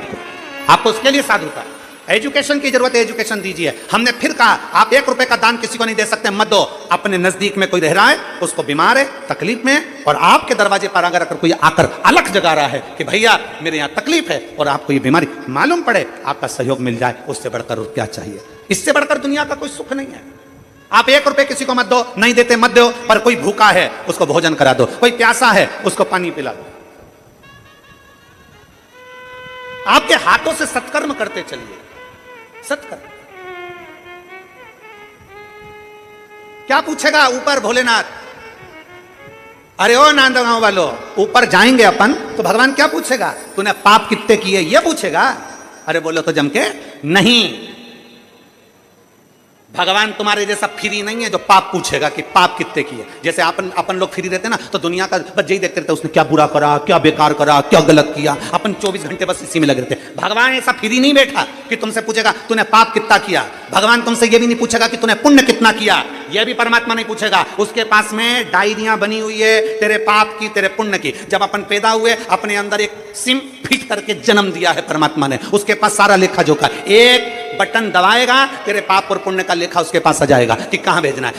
आपको उसके लिए साधुता है। एजुकेशन की जरूरत है, एजुकेशन दीजिए। हमने फिर कहा आप 1 रुपए का दान किसी को नहीं दे सकते मत दो। अपने नजदीक में कोई रह रहा है, उसको बीमार है, तकलीफ में, और आपके दरवाजे पर अगर कोई आकर अलख जगा रहा है कि भैया मेरे यहाँ तकलीफ है और आपको ये बीमारी मालूम पड़े, आपका सहयोग मिल जाए, उससे बढ़कर क्या चाहिए? इससे बढ़कर दुनिया का कोई सुख नहीं है। आप 1 रुपए किसी को मत दो, नहीं देते मत दो, पर कोई भूखा है उसको भोजन करा दो, कोई प्यासा है उसको पानी पिला दो। आपके हाथों से सत्कर्म करते चलिए, सत्कर्म। क्या पूछेगा ऊपर भोलेनाथ? अरे ओ नांदगांव वालों, ऊपर जाएंगे अपन तो भगवान क्या पूछेगा? तूने पाप कितने किए ये पूछेगा? अरे बोलो तो जम के नहीं, भगवान तुम्हारे जैसा फ्री नहीं है जो पाप पूछेगा कि पाप कितने किए। जैसे अपन लोग फ्री रहते ना तो दुनिया का बस यही देखते रहते, उसने क्या बुरा करा, क्या बेकार करा, क्या गलत किया, अपन 24 घंटे बस इसी में लगे रहते। भगवान ऐसा फ्री नहीं बैठा कि तुमसे पूछेगा तूने पाप कितना किया। भगवान तुमसे ये भी नहीं पूछेगा कि तूने पुण्य कितना किया, यह भी परमात्मा नहीं पूछेगा। उसके पास में डायरियां बनी हुई है तेरे पाप की, तेरे पुण्य की। जब अपन पैदा हुए अपने अंदर एक सिम फिट करके जन्म दिया है परमात्मा ने, उसके पास सारा लेखा जोखा, एक बटन दबाएगा तेरे पाप और पुण्य का लेखा उसके पास आ जाएगा कि कहां भेजना है।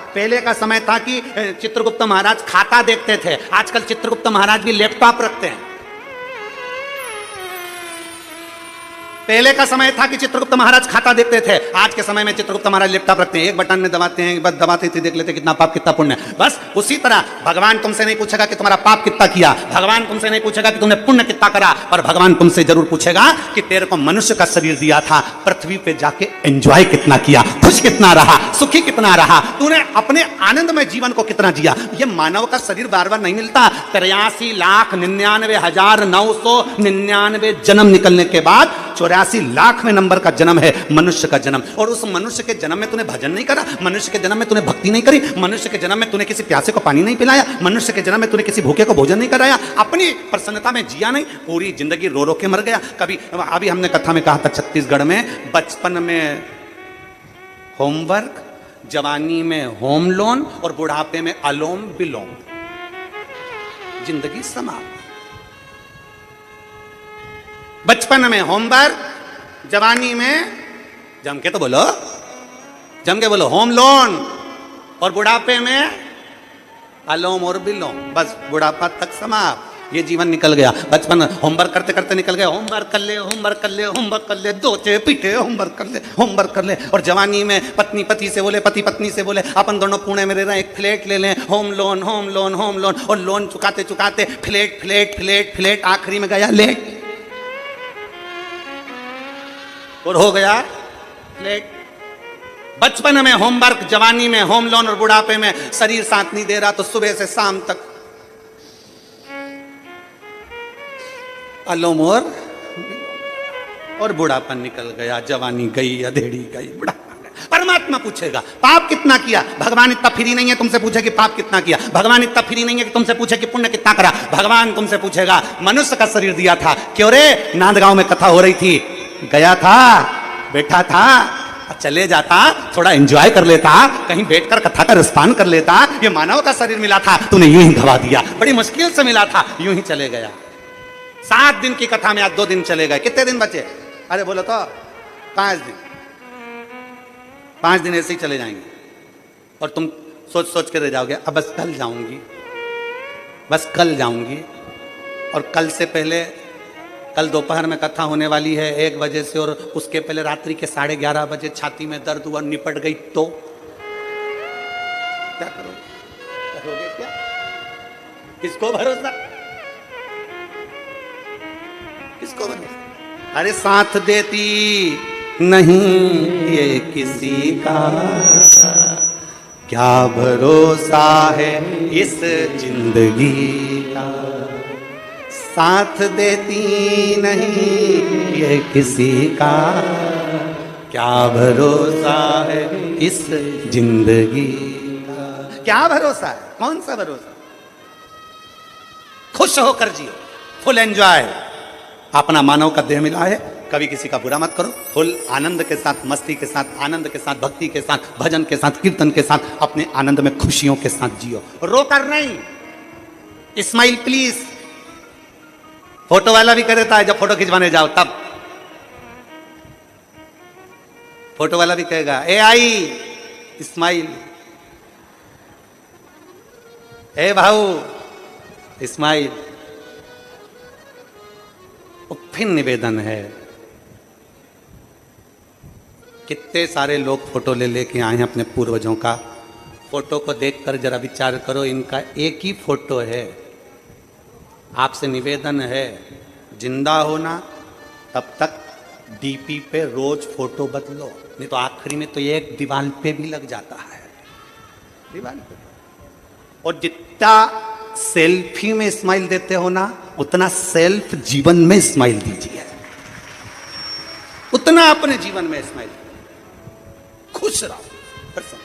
पहले का समय था कि चित्रगुप्त महाराज खाता देखते थे, आजकल चित्रगुप्त महाराज भी लैपटॉप रखते हैं। पहले का समय था कि चित्रगुप्त महाराज खाता देखते थे, आज के समय में चित्रगुप्त महाराज लैपटॉप रखते हैं, एक बटन में दबाते हैं, बस दबाते थे देख लेते कितना पाप कितना पुण्य। बस उसी तरह भगवान तुमसे नहीं पूछेगा कि तुम्हारा पाप कितना किया, भगवान तुमसे नहीं पूछेगा कि तुमने पुण्य कितना करा, पर भगवान तुमसे जरूर पूछेगा कि तेरे को मनुष्य का शरीर दिया था, पृथ्वी पे जाके एंजॉय कितना किया, खुश कितना रहा, सुखी कितना रहा, तूने अपने आनंदमय जीवन को कितना जिया। ये मानव का शरीर बार बार नहीं मिलता। 83,99,999 जन्म निकलने के बाद 84,00,000वें नंबर का जन्म है मनुष्य का जन्म। और उस मनुष्य के जन्म में तूने भजन नहीं करा, मनुष्य के जन्म में तूने भक्ति नहीं करी, मनुष्य के जन्म में तूने किसी प्यासे को पानी नहीं पिलाया, मनुष्य के जन्म में तूने किसी भूखे को भोजन नहीं कराया, अपनी प्रसन्नता में जिया नहीं, पूरी जिंदगी रो रो के मर गया। कभी अभी हमने कथा में कहा था, छत्तीसगढ़ में बचपन में होमवर्क, जवानी में होम लोन और बुढ़ापे में अलोम विलोम, जिंदगी समाप्त। बचपन में होमवर्क, जवानी में जम के बोलो होम लोन, और बुढ़ापे में अलोम और विलोम, बस बुढ़ापा तक समाप्त। ये जीवन निकल गया। बचपन होमवर्क करते करते निकल गया, होमवर्क कर ले, होमवर्क कर ले, होमवर्क कर ले, दोचे पीटे होमवर्क कर ले, होमवर्क कर ले। और जवानी में पत्नी पति से बोले, पति पत्नी से बोले, अपन दोनों पुणे में रह रहे हैं, एक फ्लैट ले लें, home loan home loan home loan, और लोन चुकाते चुकाते फ्लैट फ्लैट फ्लैट फ्लैट, आखिरी में गया लेट और हो गया फ्लैट। बचपन में होमवर्क, जवानी में होम लोन और बुढ़ापे में शरीर साथ नहीं दे रहा, तो सुबह से शाम तक अलोम और बुढ़ापा निकल गया, जवानी गई, अधेड़ी गई, बुढ़ापा गया। परमात्मा पूछेगा पाप कितना किया, भगवान इतना फ्री नहीं है तुमसे पूछे कि पाप कितना किया, भगवान इतना फ्री नहीं है कि तुमसे पूछे कि पुण्य कितना करा। भगवान तुमसे पूछेगा मनुष्य का शरीर दिया था, क्यों रे, नांदगांव में कथा हो रही थी, गया था, बैठा था, चले जाता, थोड़ा एंजॉय कर लेता, कहीं बैठकर कथा का रसपान कर लेता। ये मानव का शरीर मिला था, तूने यूं ही गवा दिया, बड़ी मुश्किल से मिला था, यूं ही चले गया। 7 दिन की कथा में आज 2 दिन चले गए, कितने दिन बचे? अरे बोलो तो 5 दिन। 5 दिन ऐसे ही चले जाएंगे और तुम सोच सोच के रह जाओगे, अब बस कल जाऊंगी, बस कल जाऊंगी। और कल से पहले, कल दोपहर में कथा होने वाली है 1 बजे से, और उसके पहले रात्रि के 11:30 बजे छाती में दर्द हुआ, निपट गई तो क्या करोगे क्या? किसको भरोसा, किसको भरोसा? अरे साथ देती नहीं ये किसी का, क्या भरोसा है इस जिंदगी का, साथ देती नहीं ये किसी का, क्या भरोसा है इस जिंदगी का। क्या भरोसा है, कौन सा भरोसा? खुश होकर जियो, फुल एंजॉय। अपना मानव का देह मिला है, कभी किसी का बुरा मत करो, फुल आनंद के साथ, मस्ती के साथ, आनंद के साथ, भक्ति के साथ, भजन के साथ, कीर्तन के साथ, अपने आनंद में खुशियों के साथ जियो, रोकर नहीं। Smile please. फोटो वाला भी कर देता है, जब फोटो खिंचवाने जाओ तब फोटो वाला भी कहेगा ए आई स्माइल, ए भाऊ स्माइल। फिर निवेदन है, कितने सारे लोग फोटो ले लेके आए हैं अपने पूर्वजों का, फोटो को देखकर जरा विचार करो, इनका एक ही फोटो है। आपसे निवेदन है, जिंदा होना तब तक डीपी पे रोज फोटो बदलो, नहीं तो आखिरी में तो एक दीवार पे भी लग जाता है, दीवार पे। और जितना सेल्फी में स्माइल देते हो ना, उतना सेल्फ जीवन में स्माइल दीजिए, उतना अपने जीवन में स्माइल, खुश रहो, प्रसन्न।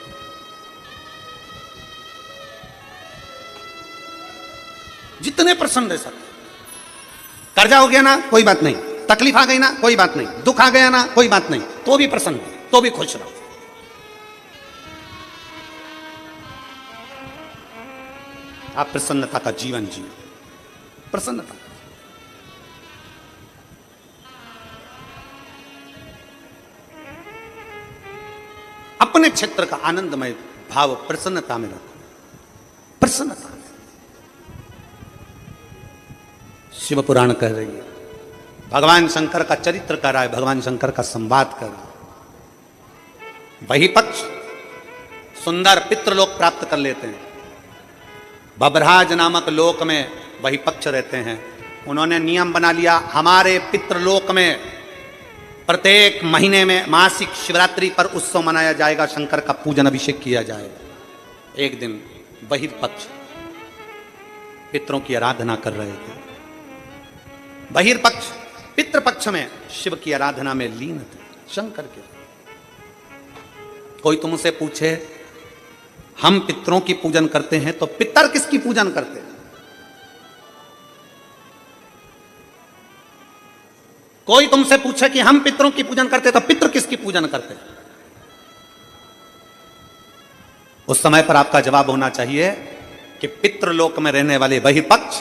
जितने प्रसन्न रह सकते। कर्जा हो गया ना, कोई बात नहीं, तकलीफ आ गई ना, कोई बात नहीं, दुख आ गया ना, कोई बात नहीं, तो भी प्रसन्न, तो भी खुश रहो। आप प्रसन्नता का जीवन जियो, प्रसन्नता। अपने क्षेत्र का आनंदमय भाव प्रसन्नता में रखो, प्रसन्नता। शिव पुराण कह रही है, भगवान शंकर का चरित्र कर रहा है, भगवान शंकर का संवाद कर रहा है। वही पक्ष सुंदर पितृलोक प्राप्त कर लेते हैं। बभराज नामक लोक में वही पक्ष रहते हैं। उन्होंने नियम बना लिया, हमारे पितृलोक में प्रत्येक महीने में मासिक शिवरात्रि पर उत्सव मनाया जाएगा, शंकर का पूजन अभिषेक किया जाएगा। एक दिन वही पक्ष पितरों की आराधना कर रहे थे। बहिर्पक्ष पितृपक्ष में शिव की आराधना में लीन थे, शंकर के। कोई तुमसे पूछे हम पितरों की पूजन करते हैं तो पितर किसकी पूजन करते हैं? कोई तुमसे पूछे कि हम पितरों की पूजन करते तो पितर किसकी पूजन करते हैं? उस समय पर आपका जवाब होना चाहिए कि पितृलोक में रहने वाले वही पक्ष,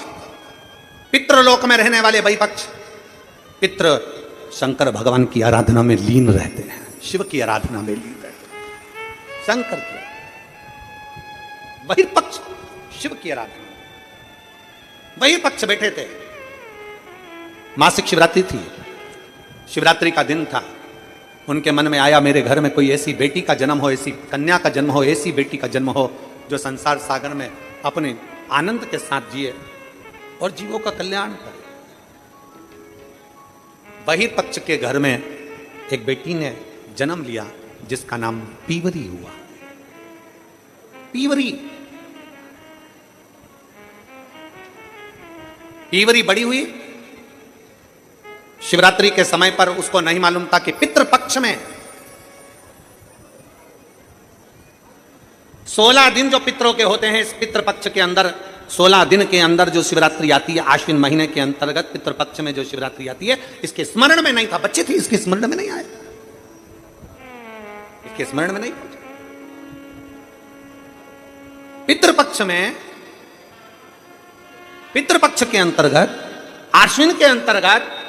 पितृलोक में रहने वाले वही पक्ष पितृ शंकर भगवान की आराधना में लीन रहते हैं, शिव की आराधना में लीन रहते हैं। शंकर की वही पक्ष शिव की आराधना, वही पक्ष बैठे थे। मासिक शिवरात्रि थी, शिवरात्रि का दिन था। उनके मन में आया मेरे घर में कोई ऐसी बेटी का जन्म हो, ऐसी कन्या का जन्म हो, ऐसी बेटी का जन्म हो जो संसार सागर में अपने आनंद के साथ जिए और जीवों का कल्याण करे। वही पक्ष के घर में एक बेटी ने जन्म लिया जिसका नाम पीवरी हुआ। पीवरी पीवरी बड़ी हुई। शिवरात्रि के समय पर उसको नहीं मालूम था कि पितृपक्ष में 16 दिन जो पितरों के होते हैं, इस पितृपक्ष के अंदर 16 दिन के अंदर जो शिवरात्रि आती है, आश्विन महीने के अंतर्गत पितृपक्ष में जो शिवरात्रि आती है, इसके स्मरण में नहीं था। बच्चे थे, इसके स्मरण में नहीं आए, इसके स्मरण में नहीं पहुंचे। पितृपक्ष में, पितृपक्ष के अंतर्गत, आश्विन के अंतर्गत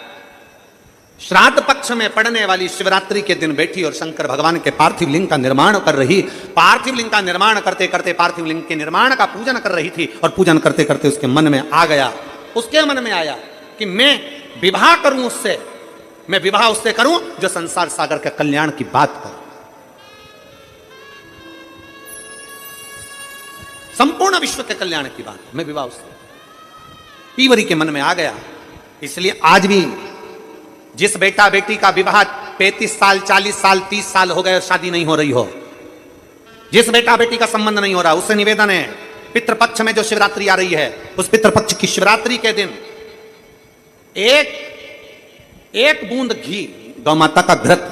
श्राद्ध पक्ष में पड़ने वाली शिवरात्रि के दिन बैठी और शंकर भगवान के पार्थिव लिंग का निर्माण कर रही। पार्थिव लिंग का निर्माण करते करते पार्थिव लिंग के निर्माण का पूजन कर रही थी और पूजन करते करते उसके मन में आ गया, उसके मन में आया कि मैं विवाह करूं उससे, मैं विवाह उससे करूं जो संसार सागर के कल्याण की बात करे, संपूर्ण विश्व के कल्याण की बात, मैं विवाह उससे। पीवरी के मन में आ गया। इसलिए आज भी जिस बेटा बेटी का विवाह 35 साल, 40 साल, 30 साल हो गए और शादी नहीं हो रही हो, जिस बेटा बेटी का संबंध नहीं हो रहा, उससे निवेदन है पितृपक्ष में जो शिवरात्रि आ रही है, उस पितृपक्ष की शिवरात्रि के दिन एक बूंद घी, गौ माता का घृत,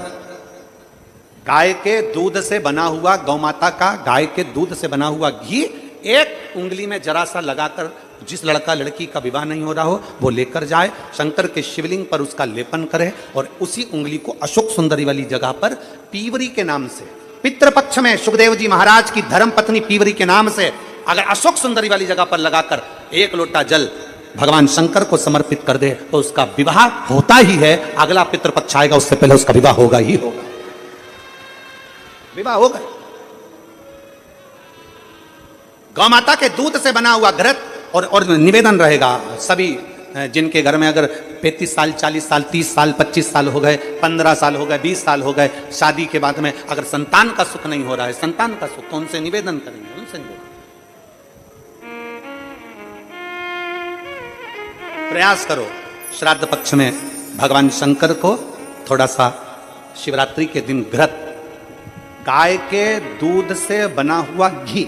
गाय के दूध से बना हुआ, गौ माता का गाय के दूध से बना हुआ घी एक उंगली में जरा सा लगाकर, जिस लड़का लड़की का विवाह नहीं हो रहा हो वो लेकर जाए, शंकर के शिवलिंग पर उसका लेपन करे और उसी उंगली को अशोक सुंदरी वाली जगह पर पीवरी के नाम से, पितृपक्ष में सुखदेव जी महाराज की धर्म पत्नी पीवरी के नाम से अगर अशोक सुंदरी वाली जगह पर लगाकर एक लोटा जल भगवान शंकर को समर्पित कर दे तो उसका विवाह होता ही है। अगला पितृपक्ष आएगा उससे पहले उसका विवाह होगा ही होगा, विवाह होगा। गौ माता के दूध से बना हुआ घृत और निवेदन रहेगा सभी जिनके घर में अगर 35 साल, 40 साल, 30 साल, 25 साल हो गए, 15 साल हो गए, 20 साल हो गए, शादी के बाद में अगर संतान का सुख नहीं हो रहा है, संतान का सुख, तो उनसे निवेदन करेंगे, उनसे निवेदन। प्रयास करो श्राद्ध पक्ष में भगवान शंकर को थोड़ा सा शिवरात्रि के दिन घृत, गाय के दूध से बना हुआ घी,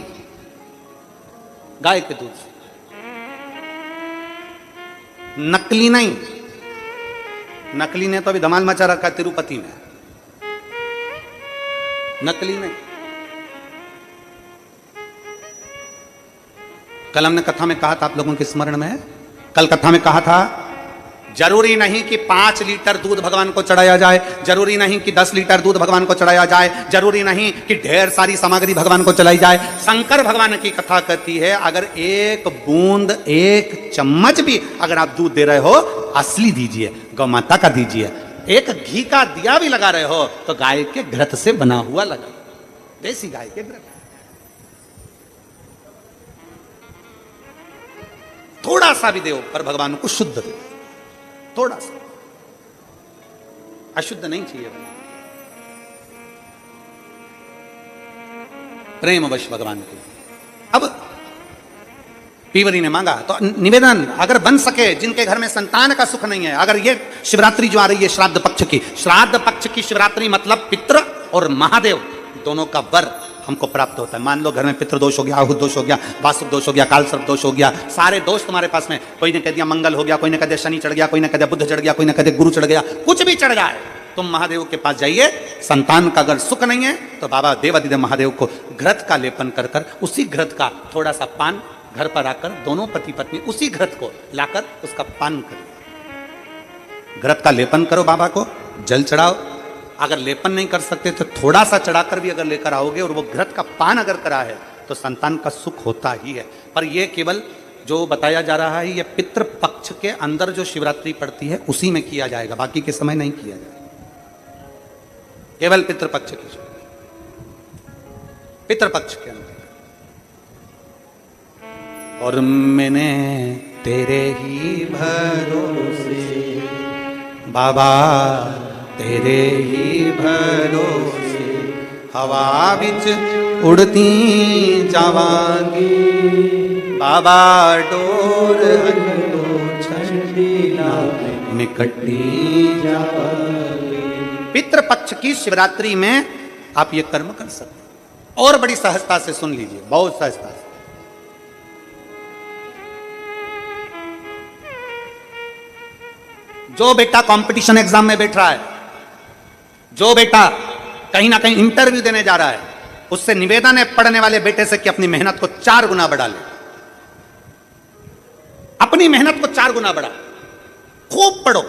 गाय के दूध से, नकली नहीं, नकली ने तो अभी धमाल मचा रखा है तिरुपति में, नकली नहीं। कल हमने कथा में कहा था, आप लोगों के स्मरण में है, कल कथा में कहा था जरूरी नहीं कि 5 लीटर दूध भगवान को चढ़ाया जाए, जरूरी नहीं कि 10 लीटर दूध भगवान को चढ़ाया जाए, जरूरी नहीं कि ढेर सारी सामग्री भगवान को चलाई जाए। शंकर भगवान की कथा कहती है अगर एक बूंद, एक चम्मच भी अगर आप दूध दे रहे हो, असली दीजिए, गौ माता का दीजिए। एक घी का दिया भी लगा रहे हो तो गाय के घृत से बना हुआ लगा, देसी गाय के घृत। थोड़ा सा भी दो पर भगवान को शुद्ध दो, थोड़ा सा। अशुद्ध नहीं चाहिए बना, प्रेमवश भगवान के। अब पीवरी ने मांगा तो निवेदन, अगर बन सके, जिनके घर में संतान का सुख नहीं है, अगर ये शिवरात्रि जो आ रही है श्राद्ध पक्ष की शिवरात्रि मतलब पितृ और महादेव दोनों का वर हमको प्राप्त होता है। मान लो घर में पितृदोष हो गया, आहुत दोष हो गया, वासुक दोष हो गया, काल सर्प दोष हो गया, सारे दोष तुम्हारे पास में, कोई ने कह दिया मंगल हो गया, कोई ने कह दिया शनि चढ़ गया, कोई ने कह दिया बुध चढ़ गया, कोई ने कह दिया गुरु चढ़ गया, कुछ भी चढ़ जाए, तुम महादेव के पास जाइए। संतान का अगर सुख नहीं है तो बाबा देवादिदेव महादेव को घृत का लेपन कर कर, उसी घृत का थोड़ा सा पान घर पर आकर दोनों पति पत्नी उसी घृत को लाकर उसका पान करो। घृत का लेपन करो, बाबा को जल चढ़ाओ। अगर लेपन नहीं कर सकते तो थोड़ा सा चढ़ाकर भी अगर लेकर आओगे और वो घृत का पान अगर करा है तो संतान का सुख होता ही है। पर यह केवल जो बताया जा रहा है, यह पितृपक्ष के अंदर जो शिवरात्रि पड़ती है उसी में किया जाएगा, बाकी के समय नहीं किया जाएगा। केवल पितृपक्ष की, पितृपक्ष के अंदर। और मैंने तेरे ही भरोसे बाबा, तेरे ही भरोसे हवा बिच उड़ती जावांगी बाबा, डोर में कटी जावांगी। पितृपक्ष की शिवरात्रि में आप ये कर्म कर सकते हैं। और बड़ी सहजता से सुन लीजिए, बहुत सहजता से। जो बेटा कंपटीशन एग्जाम में बैठ रहा है, जो बेटा कहीं ना कहीं इंटरव्यू देने जा रहा है, उससे निवेदन है पढ़ने वाले बेटे से कि अपनी मेहनत को 4 गुना बढ़ा ले। अपनी मेहनत को 4 गुना बढ़ा, खूब पढ़ो,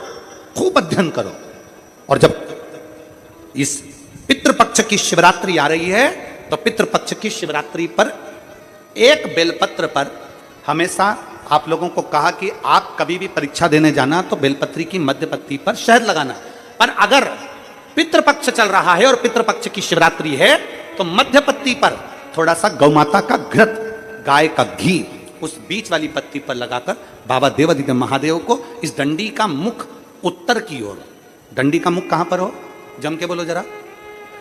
खूब अध्ययन करो। और जब इस पितृपक्ष की शिवरात्रि आ रही है तो पितृपक्ष की शिवरात्रि पर एक बेलपत्र पर हमेशा आप लोगों को कहा कि आप कभी भी परीक्षा देने जाना तो बेलपत्री की मध्य पत्ती पर शहद लगाना। पर अगर पितृपक्ष चल रहा है और पितृपक्ष की शिवरात्रि है तो मध्य पत्ती पर थोड़ा सा गौमाता का घृत, गाय का घी उस बीच वाली पत्ती पर लगाकर बाबा देवादिदेव महादेव को इस डंडी का मुख उत्तर की ओर, डंडी का मुख कहां पर हो, जम के बोलो जरा,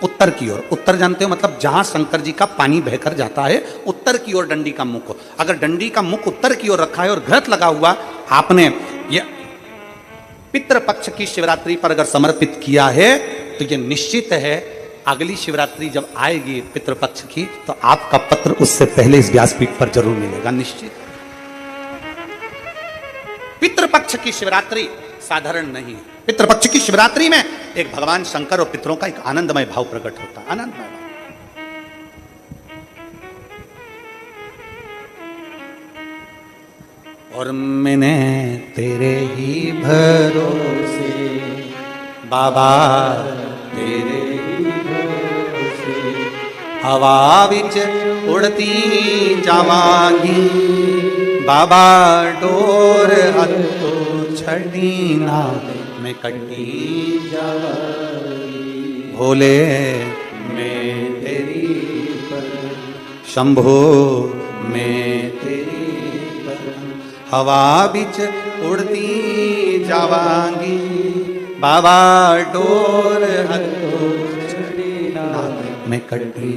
उत्तर की ओर। उत्तर जानते हो मतलब जहां शंकर जी का पानी बहकर जाता है, उत्तर की ओर डंडी का मुख हो। अगर डंडी का मुख उत्तर की ओर रखा है और घृत लगा हुआ आपने ये पितृपक्ष की शिवरात्रि पर अगर समर्पित किया है तो ये निश्चित है अगली शिवरात्रि जब आएगी पितृपक्ष की तो आपका पत्र उससे पहले इस व्यासपीठ पर जरूर मिलेगा, निश्चित। पितृपक्ष की शिवरात्रि साधारण नहीं है। पितृपक्ष की शिवरात्रि में एक भगवान शंकर और पितरों का एक आनंदमय भाव प्रकट होता है, आनंदमय भाव। और मैंने तेरे ही भरोसे बाबा, तेरे ही भरोसे हवा बिच उड़ती जावांगी बाबा, डोर हत्तो छड़ी ना में कटी जावांगी। भोले मैं तेरी पर, शंभो मैं तेरी पर, हवा बिच उड़ती जावांगी बाबा, डोर हत्तो छड़ी ना में कटी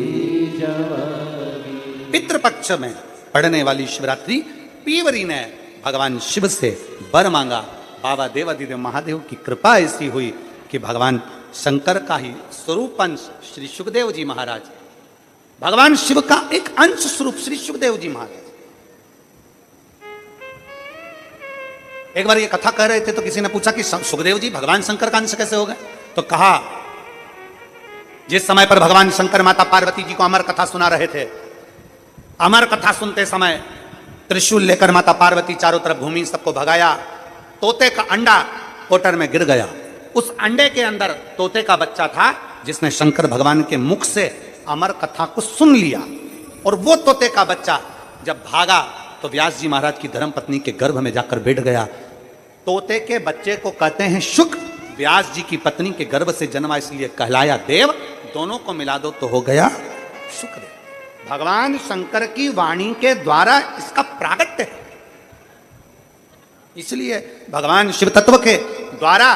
जावांगी। पितृपक्ष में पढ़ने वाली शिवरात्रि पीवरी ने भगवान शिव से वर मांगा। बाबा देवादिदेव महादेव की कृपा ऐसी हुई कि भगवान शंकर का ही स्वरूप अंश श्री सुखदेव जी महाराज, भगवान शिव का एक अंश स्वरूप श्री सुखदेव जी महाराज। एक बार ये कथा कह रहे थे तो किसी ने पूछा कि सुखदेव जी भगवान शंकर का अंश कैसे हो गए? तो कहा जिस समय पर भगवान शंकर माता पार्वती जी को अमर कथा सुना रहे थे, अमर कथा सुनते समय त्रिशूल लेकर माता पार्वती चारों तरफ घूमी, सबको भगाया। तोते का अंडा कोटर में गिर गया। उस अंडे के अंदर तोते का बच्चा था जिसने शंकर भगवान के मुख से अमर कथा को सुन लिया। और वो तोते का बच्चा जब भागा तो व्यास जी महाराज की धर्मपत्नी के गर्भ में जाकर बैठ गया। तोते के बच्चे को कहते हैं शुक, व्यास जी की पत्नी के गर्भ से जन्मा इसलिए कहलाया देव। दोनों को मिला दो तो हो गया शुक्रदेव। भगवान शंकर की वाणी के द्वारा इसका प्रागट्य है। इसलिए भगवान शिव तत्व के द्वारा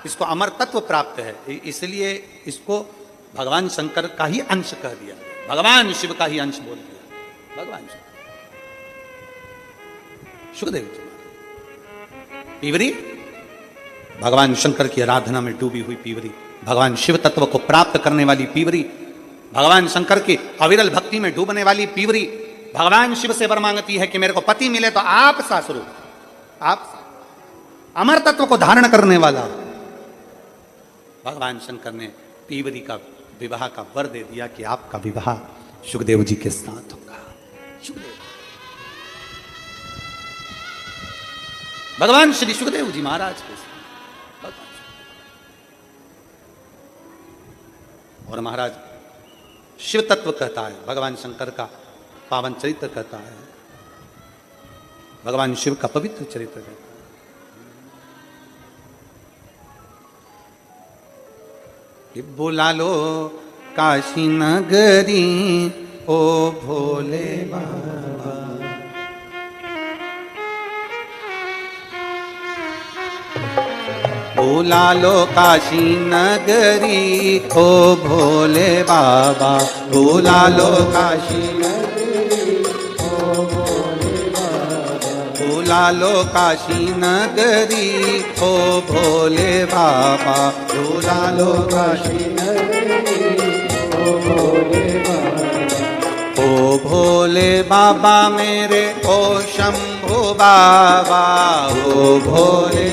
इसको अमर तत्व प्राप्त है, इसलिए इसको भगवान शंकर का ही अंश कह दिया, भगवान शिव का ही अंश बोल दिया। भगवान शिव, सुखदेव जी पीवरी भगवान शंकर की आराधना में डूबी हुई पीवरी, भगवान शिव तत्व को प्राप्त करने वाली पीवरी, भगवान शंकर की अविरल भक्ति में डूबने वाली पीवरी भगवान शिव से वर मांगती है कि मेरे को पति मिले तो आप सासुरु, आप अमर तत्व को धारण करने वाला भगवान शंकर ने पीवरी का विवाह का वर दे दिया कि आपका विवाह सुखदेव जी के साथ होगा। सुखदेव भगवान श्री सुखदेव जी महाराज के साथ, और महाराज शिव तत्व कहता है, भगवान शंकर का पावन चरित्र कहता है, भगवान शिव का पवित्र चरित्र कहता है। कि बुला लो काशी नगरी ओ भोले बाबा, बुला लो काशी नगरी ओ भोले बाबा, बुला लो काशी नगरी ओ भोले बाबा, बुला लो काशी नगरी ओ भोले बाबा, बुला लो काशी नगरी ओ भोले बाबा, ओ भोले बाबा मेरे ओ शंभु बाबा, ओ भोले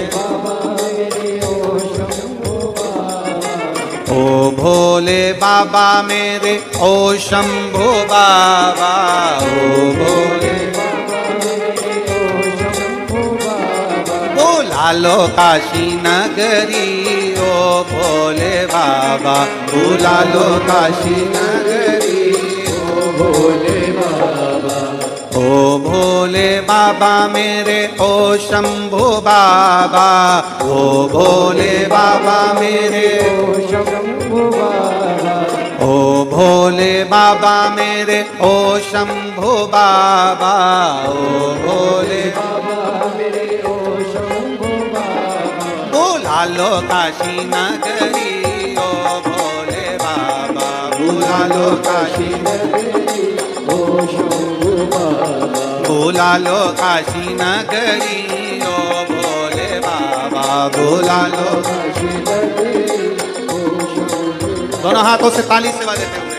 ओ भोले बाबा मेरे ओ शंभु बाबा, ओ भोले बाबा मेरे ओ शंभु बाबा, बुला लो काशी नगरी ओ भोले बाबा, बुला लो काशी नगरी ओ भोले बाबा, ओ भोले बाबा मेरे ओ शंभु बाबा, ओ भोले बाबा मेरे ओ शंभु बाबा, ओ भोले बाबा मेरे ओ शंभु बाबा, ओ भोले बाबा मेरे ओ शंभु बाबा, बुला लो काशी नगरी ओ भोले बाबा, बुला लो काशी नगरी ओ शंभु बाबा, बुला लो काशी नगरी ओ भोले बाबा, बुला लो काशी नगरी ओ शंभु। दोनों हाथों से ताली सेवा देते हुए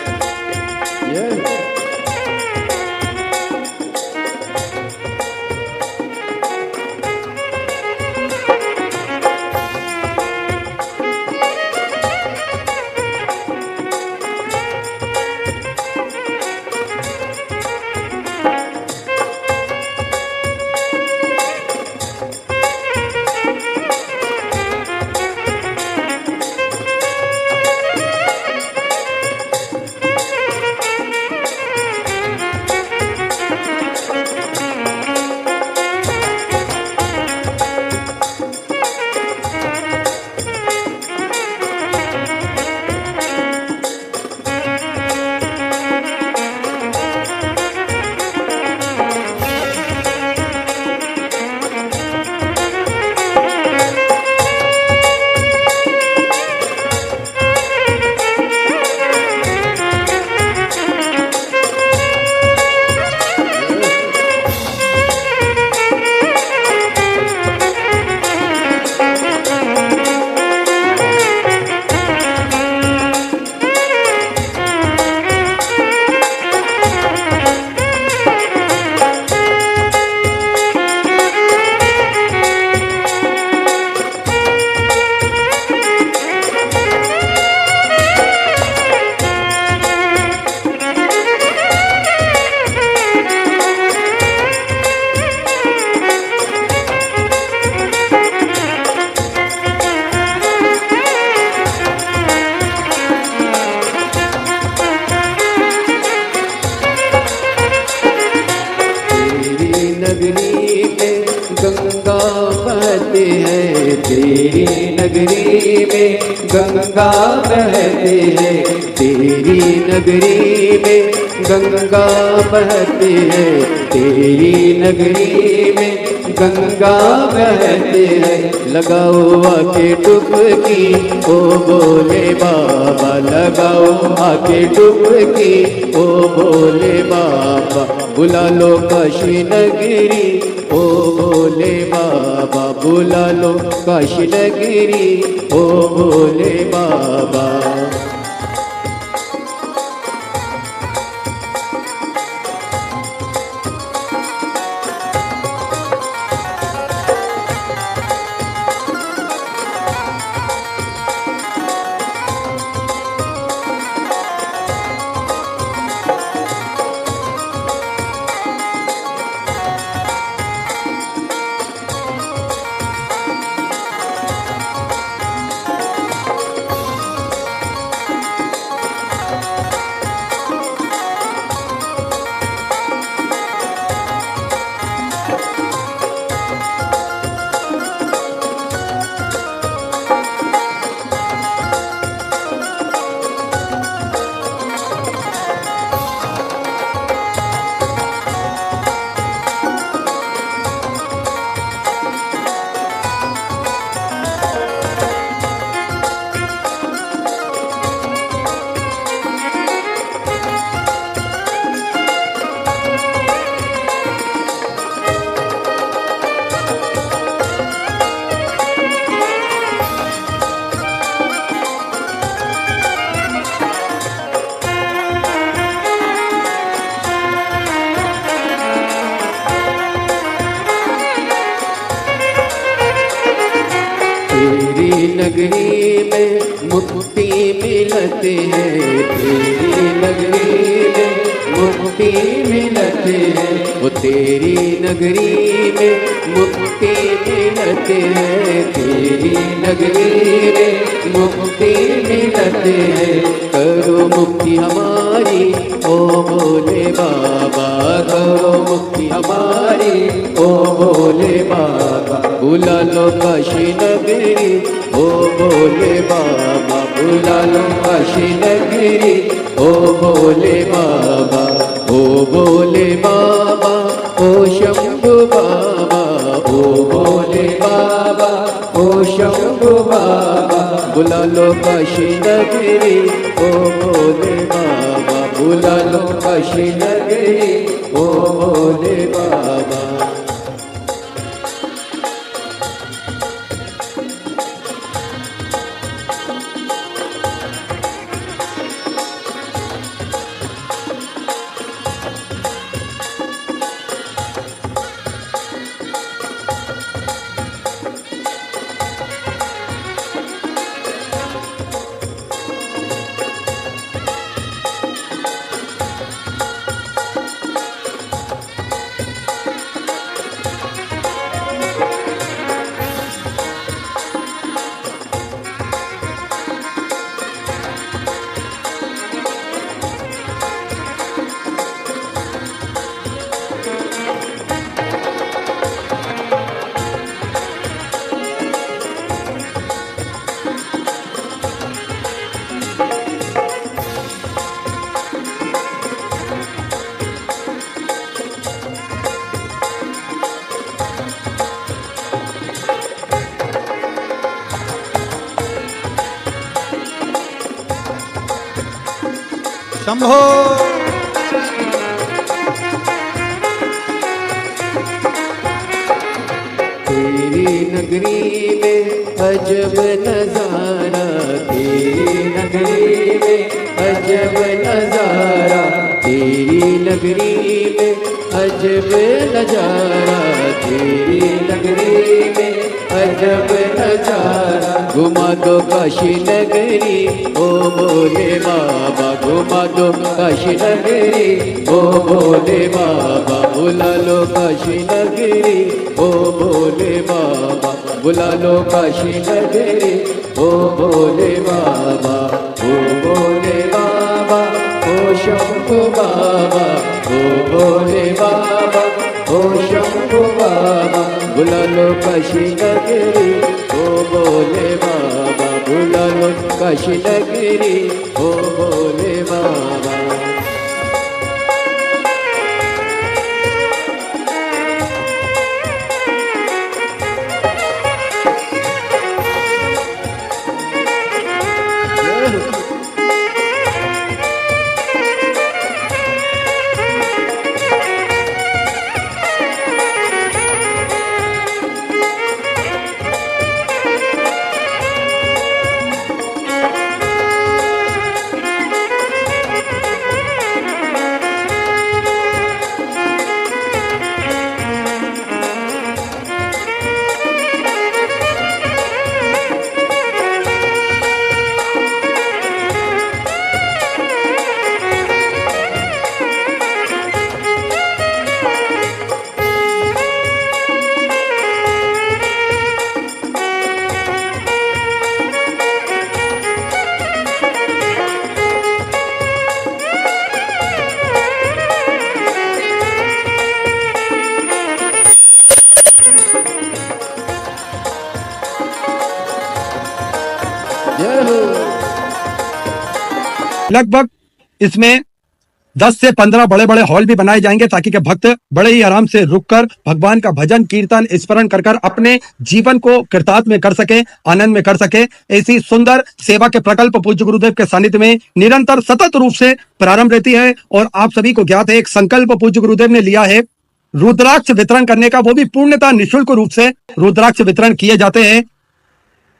तेरी नगरी में गंगा बहती है, तेरी नगरी में गंगा बहती है, तेरी नगरी में गंगा बहती है, लगाओ आके डुबकी ओ भोले बाबा, लगाओ आके डुबकी ओ भोले बाबा, बुला लो काशी नगरी ओ भोले बाबा, बुला लो काशी नगरी ओ भोले बाबा। तेरी नगरी में मुक्ति मिलती है, तेरी नगरी में मुक्ति मिलती है, वो तेरी नगरी में मुक्ति मिलती है, तेरी नगरी में मुक्ति मिलती है। करो मुक्ति हमारी ओ भोले बाबा, करो मुक्ति हमारी ओ भोले बाबा, बुला लो काशी नगरी ओ भोले बाबा, बुला लो काशी नगरी ओ भोले बाबा, ओ भोले बाबा, ओ शंभु बाबा, ओ भोले बाबा, ओ शंभु बाबा, बुला लो काशी नगरी ओ भोले बाबा, बुला लो काशी नगरी ओ भोले बाबा। शंभो। तेरी नगरी में अजब नजारा, तेरी नगरी में अजब नजारा, तेरी नगरी में अजब नजारा, तेरी नगरी में अजब नजारा। घुमा दो काशी नगरी ओ भोले बाबा, घुमा दो काशी नगरी ओ भोले बाबा, बुला लो काशी नगरी ओ भोले बाबा, बुला लो काशी नगरी ओ भोले बाबा, ओ भोले बाबा, ओ शंभु बाबा, ओ भोले बाबा, ओ शंभु बाबा, बुला लो काशी नगरी ओ भोले बाबा, बुला लो काशी नगरी ओ भोले बाबा। लगभग इसमें 10 से 15 बड़े बड़े हॉल भी बनाए जाएंगे ताकि के भक्त बड़े ही आराम से रुककर भगवान का भजन कीर्तन स्मरण कर अपने जीवन को कृतार्थ में कर सके, आनंद में कर सके। ऐसी सुंदर सेवा के प्रकल्प पूज्य गुरुदेव के सानिध्य में निरंतर सतत रूप से प्रारंभ रहती है। और आप सभी को ज्ञात है, एक संकल्प पूज्य गुरुदेव ने लिया है रुद्राक्ष वितरण करने का, वो भी पूर्णतः निःशुल्क रूप से रुद्राक्ष वितरण किए जाते हैं।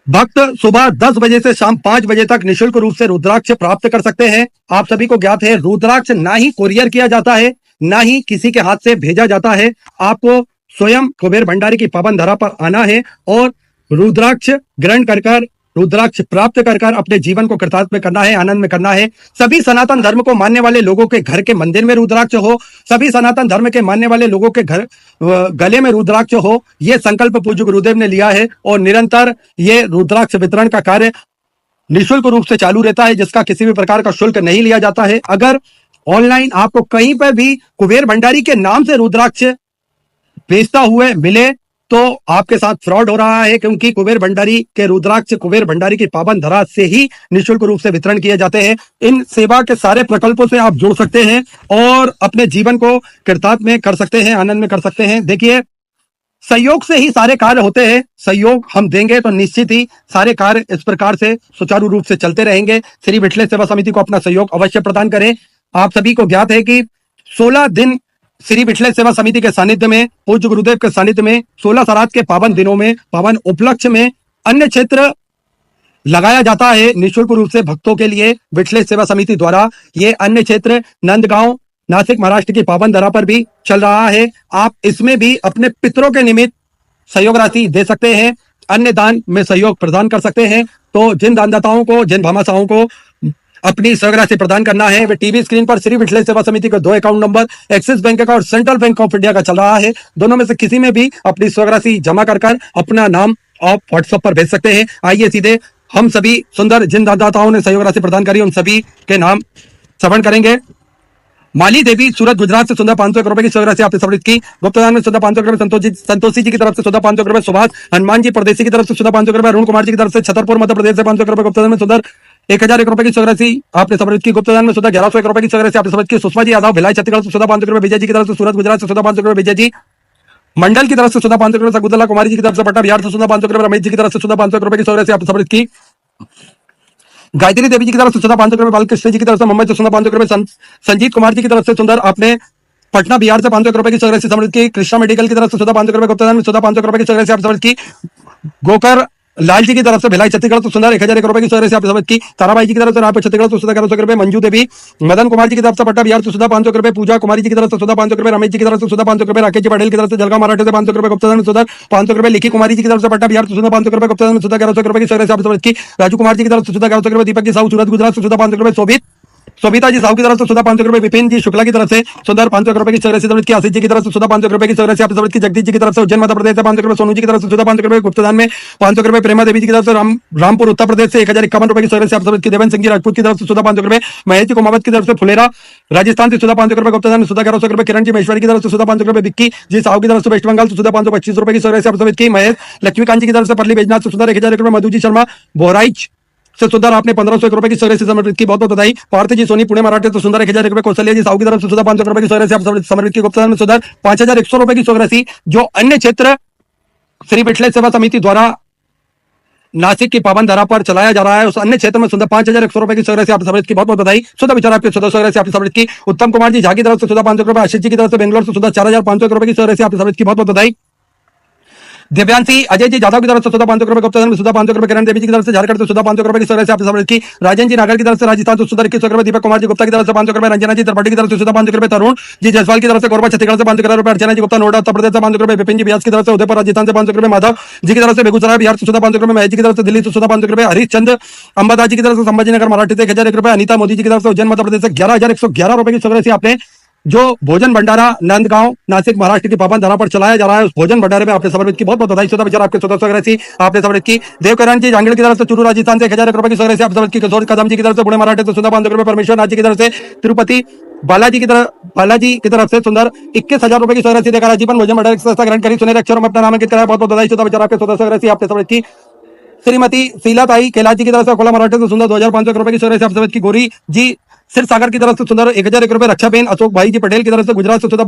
भक्त सुबह 10 बजे से शाम 5 बजे तक निःशुल्क रूप से रुद्राक्ष प्राप्त कर सकते हैं। आप सभी को ज्ञात है, रुद्राक्ष ना ही कुरियर किया जाता है, ना ही किसी के हाथ से भेजा जाता है। आपको स्वयं कुबेर भंडारी की पावन धरा पर आना है और रुद्राक्ष ग्रहण कर रुद्राक्ष प्राप्त कर अपने जीवन को कृतार्थ में करना है, आनंद में करना है। सभी सनातन धर्म को मानने वाले लोगों के घर के मंदिर में रुद्राक्ष हो, सभी सनातन धर्म के मानने वाले लोगों के घर गले में रुद्राक्ष हो, ये संकल्प पूज्य गुरुदेव ने लिया है। और निरंतर ये रुद्राक्ष वितरण का कार्य निःशुल्क रूप से चालू रहता है, जिसका किसी भी प्रकार का शुल्क नहीं लिया जाता है। अगर ऑनलाइन आपको कहीं पर भी कुबेर भंडारी के नाम से रुद्राक्ष बेचता हुए मिले तो आपके साथ फ्रॉड हो रहा है, क्योंकि कुबेर भंडारी के रुद्राक्ष कुबेर भंडारी की पावन धरा से ही निःशुल्क रूप से वितरण किए जाते हैं। इन सेवा के सारे प्रकल्पों से आप जुड़ सकते हैं और अपने जीवन को कृतार्थ में कर सकते हैं, आनंद में कर सकते हैं। देखिए, सहयोग से ही सारे कार्य होते हैं। सहयोग हम देंगे तो निश्चित ही सारे कार्य इस प्रकार से सुचारू रूप से चलते रहेंगे। श्री विठले सेवा समिति को अपना सहयोग अवश्य प्रदान करें। आप सभी को ज्ञात है कि 16 दिन श्री विठले सेवा समिति के सानिध्य में, पूज्य गुरुदेव के सानिध्य में 16 सराध के पावन दिनों में, पावन उपलक्ष्य में अन्य क्षेत्र लगाया जाता है निःशुल्क रूप से भक्तों के लिए विठले सेवा समिति द्वारा। ये अन्य क्षेत्र नंदगांव, नासिक, महाराष्ट्र की पावन धरा पर भी चल रहा है। आप इसमें भी अपने पितरों के निमित्त सहयोग राशि दे सकते हैं, अन्य दान में सहयोग प्रदान कर सकते हैं। तो जिन दानदाताओं को, जिन भामाशाहों को अपनी सहयोग राशि प्रदान करना है, वे टीवी स्क्रीन पर श्री विठले सेवा समिति का 2 अकाउंट नंबर एक्सिस बैंक का और सेंट्रल बैंक ऑफ इंडिया का चल रहा है। दोनों में से किसी में भी अपनी सहयोग राशि जमा कर अपना नाम आप व्हाट्सएप पर भेज सकते हैं। आइए सीधे हम सभी सुंदर जिन दानदाताओं ने सहयोग राशि प्रदान करी उन सभी के नाम श्रवण करेंगे। माली देवी सूरत गुजरात से सुंदर 501 रुपए की सहयोग राशि आपने समर्पित की। गुप्तदान में सुंदर 500 रुपए संतोषी जी की तरफ से सुंदर 500 रुपए, सुभाष हनुमान जी परदेसी की तरफ से सुंदर 500 रुपए, अरुण कुमार जी की तरफ से छतरपुर मध्य प्रदेश से 500 रुपए। गुप्तदान में सुंदर 1001 रुपए की सहयोग राशि आपने समर्पित की। गुप्तदान में सुंदर 1101 रुपए की सहयोग राशि आपने समर्पित की। सुषमा जी यादव भिलाई छत्तीसगढ़ से सुंदर 500 रुपए, विजय जी की तरफ से सूरत गुजरात से सुंदर 500 रुपए, विजय जी मंडल की तरफ से सुंदर 500 रुपए, सकुंतला कुमारी जी की तरफ से पटना बिहार से सुंदर 500 रुपए, रमेश जी की तरफ से सुंदर 500 रुपए की सहयोग राशि आपने समर्पित की। गायत्री देवी जी की तरफ से सुंदर 500 रुपए, बालकृष्ण जी की तरफ से मुंबई से सुंदर 500 रुपए, संजीत कुमार जी की तरफ से सुंदर आपने पटना बिहार से 500 रुपए की सहयोग राशि समर्पित की। कृष्णा मेडिकल की तरफ से सुंदर 500 रुपए, गुप्तदान में सुंदर 500 रुपए की सहयोग राशि आपने समर्पित की। गोकर लाल जी की तरफ से भिलाई छत्तीसगढ़ तो सुंदर 1001 रुपए की सहयोग राशि आपने समर्पित की। ताराबाई जी की तरफ से रायपुर छत्तीसगढ़ तो सुंदर 1100 रुपए, मंजू देवी मदन कुमार जी की तरफ से पटना बिहार से सुंदर 500 रुपए, पूजा कुमारी जी की तरफ से सुंदर 500 रुपए, रमेश जी की तरफ से सुंदर 500 रुपए, राकेश जी पटेल की तरफ से जलगांव मराठे से 500 रुपए, गुप्तदान में सुंदर 500 रुपए, लिखी कुमारी जी की तरफ से पटना बिहार से सुंदर 500 रुपए, गुप्तदान में सुंदर 1100 रुपए की सहयोग राशि आपने समर्पित की। राजू कुमार जी की तरफ से सुंदर 1100 रुपए, दीपक जी साहू सूरत गुजरात से सुंदर 500 रुपए, सोभिता जी साहू की तरफ से सुंदर 500 रुपए, विपिन जी शुक्ला की तरफ से सुंदर 500 रुपए की सहयोग राशि समर्पित की। आशीष जी की तरफ से सुंदर 500 रुपए की सहयोग राशि आपने समर्पित की। जगदीश जी की तरफ से उज्जैन मध्य प्रदेश से 500 रुपए, सोनू जी की तरफ से सुंदर 500 रुपए, गुप्तदान में 500 रुपए, प्रेमा देवी जी की तरफ से रामपुर उत्तर प्रदेश से 1051 रुपए की सहयोग राशि आपने समर्पित की। देवेंद्र सिंह जी राजपूत की तरफ से सुंदर 500 रुपए, महेश जी कुमावत की तरफ से फुलेरा राजस्थान से सुंदर 500 रुपए, गुप्तदान में सुंदर 1100 रुपए, किरण जी महेश्वरी की तरफ से सुंदर 500 रुपए, विक्की जी साहू की तरफ से वेस्ट बंगाल से सुंदर 525 रुपए की सहयोग राशि आपने समर्पित की। महेश लक्ष्मीकांत जी की तरफ से परली बैजनाथ से सुंदर 1001 रुपए, मधु जी शर्मा बोहराइच से सुंदर आपने 1501 रुपए की सहयोग राशि समर्पित की। बहुत बहुत बधाई। पार्थ जी सोनी पुणे मराठे तो सुंदर 1001 रुपए, कौशल्या जी साहू की तरफ से सुंदर 500 रुपए की सहयोग राशि आप समर्पित की। गुप्तदान में सुंदर 5100 रुपए की सहयोग राशि जो अन्य क्षेत्र श्री विठले सेवा समिति द्वारा नासिक की पावन धरा पर चलाया जा रहा है, उस अन्य क्षेत्र में सुंदर 5100 रुपए की सहयोग राशि आपने समर्पित की। बहुत बहुत बधाई। सुंदर विचार आपके सुंदर सहयोग राशि आपने समर्पित की। उत्तम कुमार जी झा की तरफ से सुंदर 500 रुपए, आशीष जी की तरफ से बेंगलोर से सुंदर 4500 रुपए की सहयोग राशि आपने समर्पित की। बहुत बहुत बधाई। दिव्यांशी अजय जी जादव की तरफ से सुंदर 500 रुपए, गुप्तदान में सुंदर 500 रुपए, किरण देवी जी की तरफ से झारखंड से सुंदर 500 रुपए की सहयोग राशि आपने समर्पित की। राजन जी नागर की तरफ से राजस्थान से सुंदर 2100 रुपए, दीपक कुमार जी गुप्ता की तरफ से 500 रुपए, रंजना जी त्रिपाठी की तरफ से सुंदर 500 रुपए, तरुण जी जयसवाल की तरफ से कोरबा छत्तीसगढ़ से 500 रुपए, अर्चना जी गुप्ता नोएडा उत्तर प्रदेश से 500 रुपए, विपिन जी व्यास की तरफ से उदयपुर राजस्थान से 500 रुपए, माधव जी की तरफ से बेगूसराय बिहार से सुंदर 500 रुपए, महेश जी की तरफ से दिल्ली से सुंदर 500 रुपए, हरीश चंद अंबादास जी की तरफ से संभाजीनगर मराठी से 1001 रुपए, अनिता मोदी जी की तरफ से उज्जैन मध्य प्रदेश से 11111 रुपए की सहयोग राशि आपने जो भोजन भंडारा नंदगांव नासिक महाराष्ट्र की पावन धरा पर चलाया जा रहा है उस भोजन भंडारे में आपने समर्पित की। बहुत बहुत बधाई। विचार आपके सहयोग राशि आपने समर्पित की। देवकरण जी जांगड़ की तरफ से चूरू राजस्थान से 1001 रुपए की सहयोग राशि आपने समर्पित की। किशोर कदम जी की तरफ से पुणे मराठे से सुंदर 500 रुपए, परमेश्वर नाथ जी की तरफ से तिरुपति बालाजी की तरफ से सुंदर 21,000 रुपए की सहयोग राशि देकर आजीवन भोजन भंडारे की संस्था ग्रहण करी। सुनहरे अक्षरों में अपना नाम अंकित कराया। बहुत बहुत बधाई। विचार आपके सहयोग राशि आपने समर्पित की। श्रीमती शीलाताई कैलाश जी की तरफ से अकोला मराठे से सुंदर 2500 रुपए की सहयोग राशि आप समर्पित की। गौरी जी सिर सागर की तरफ से सुंदर 1001 रुपए, रक्षा बेन अशोक भाई जी पटेल की तरफ से गुजरात से सुधा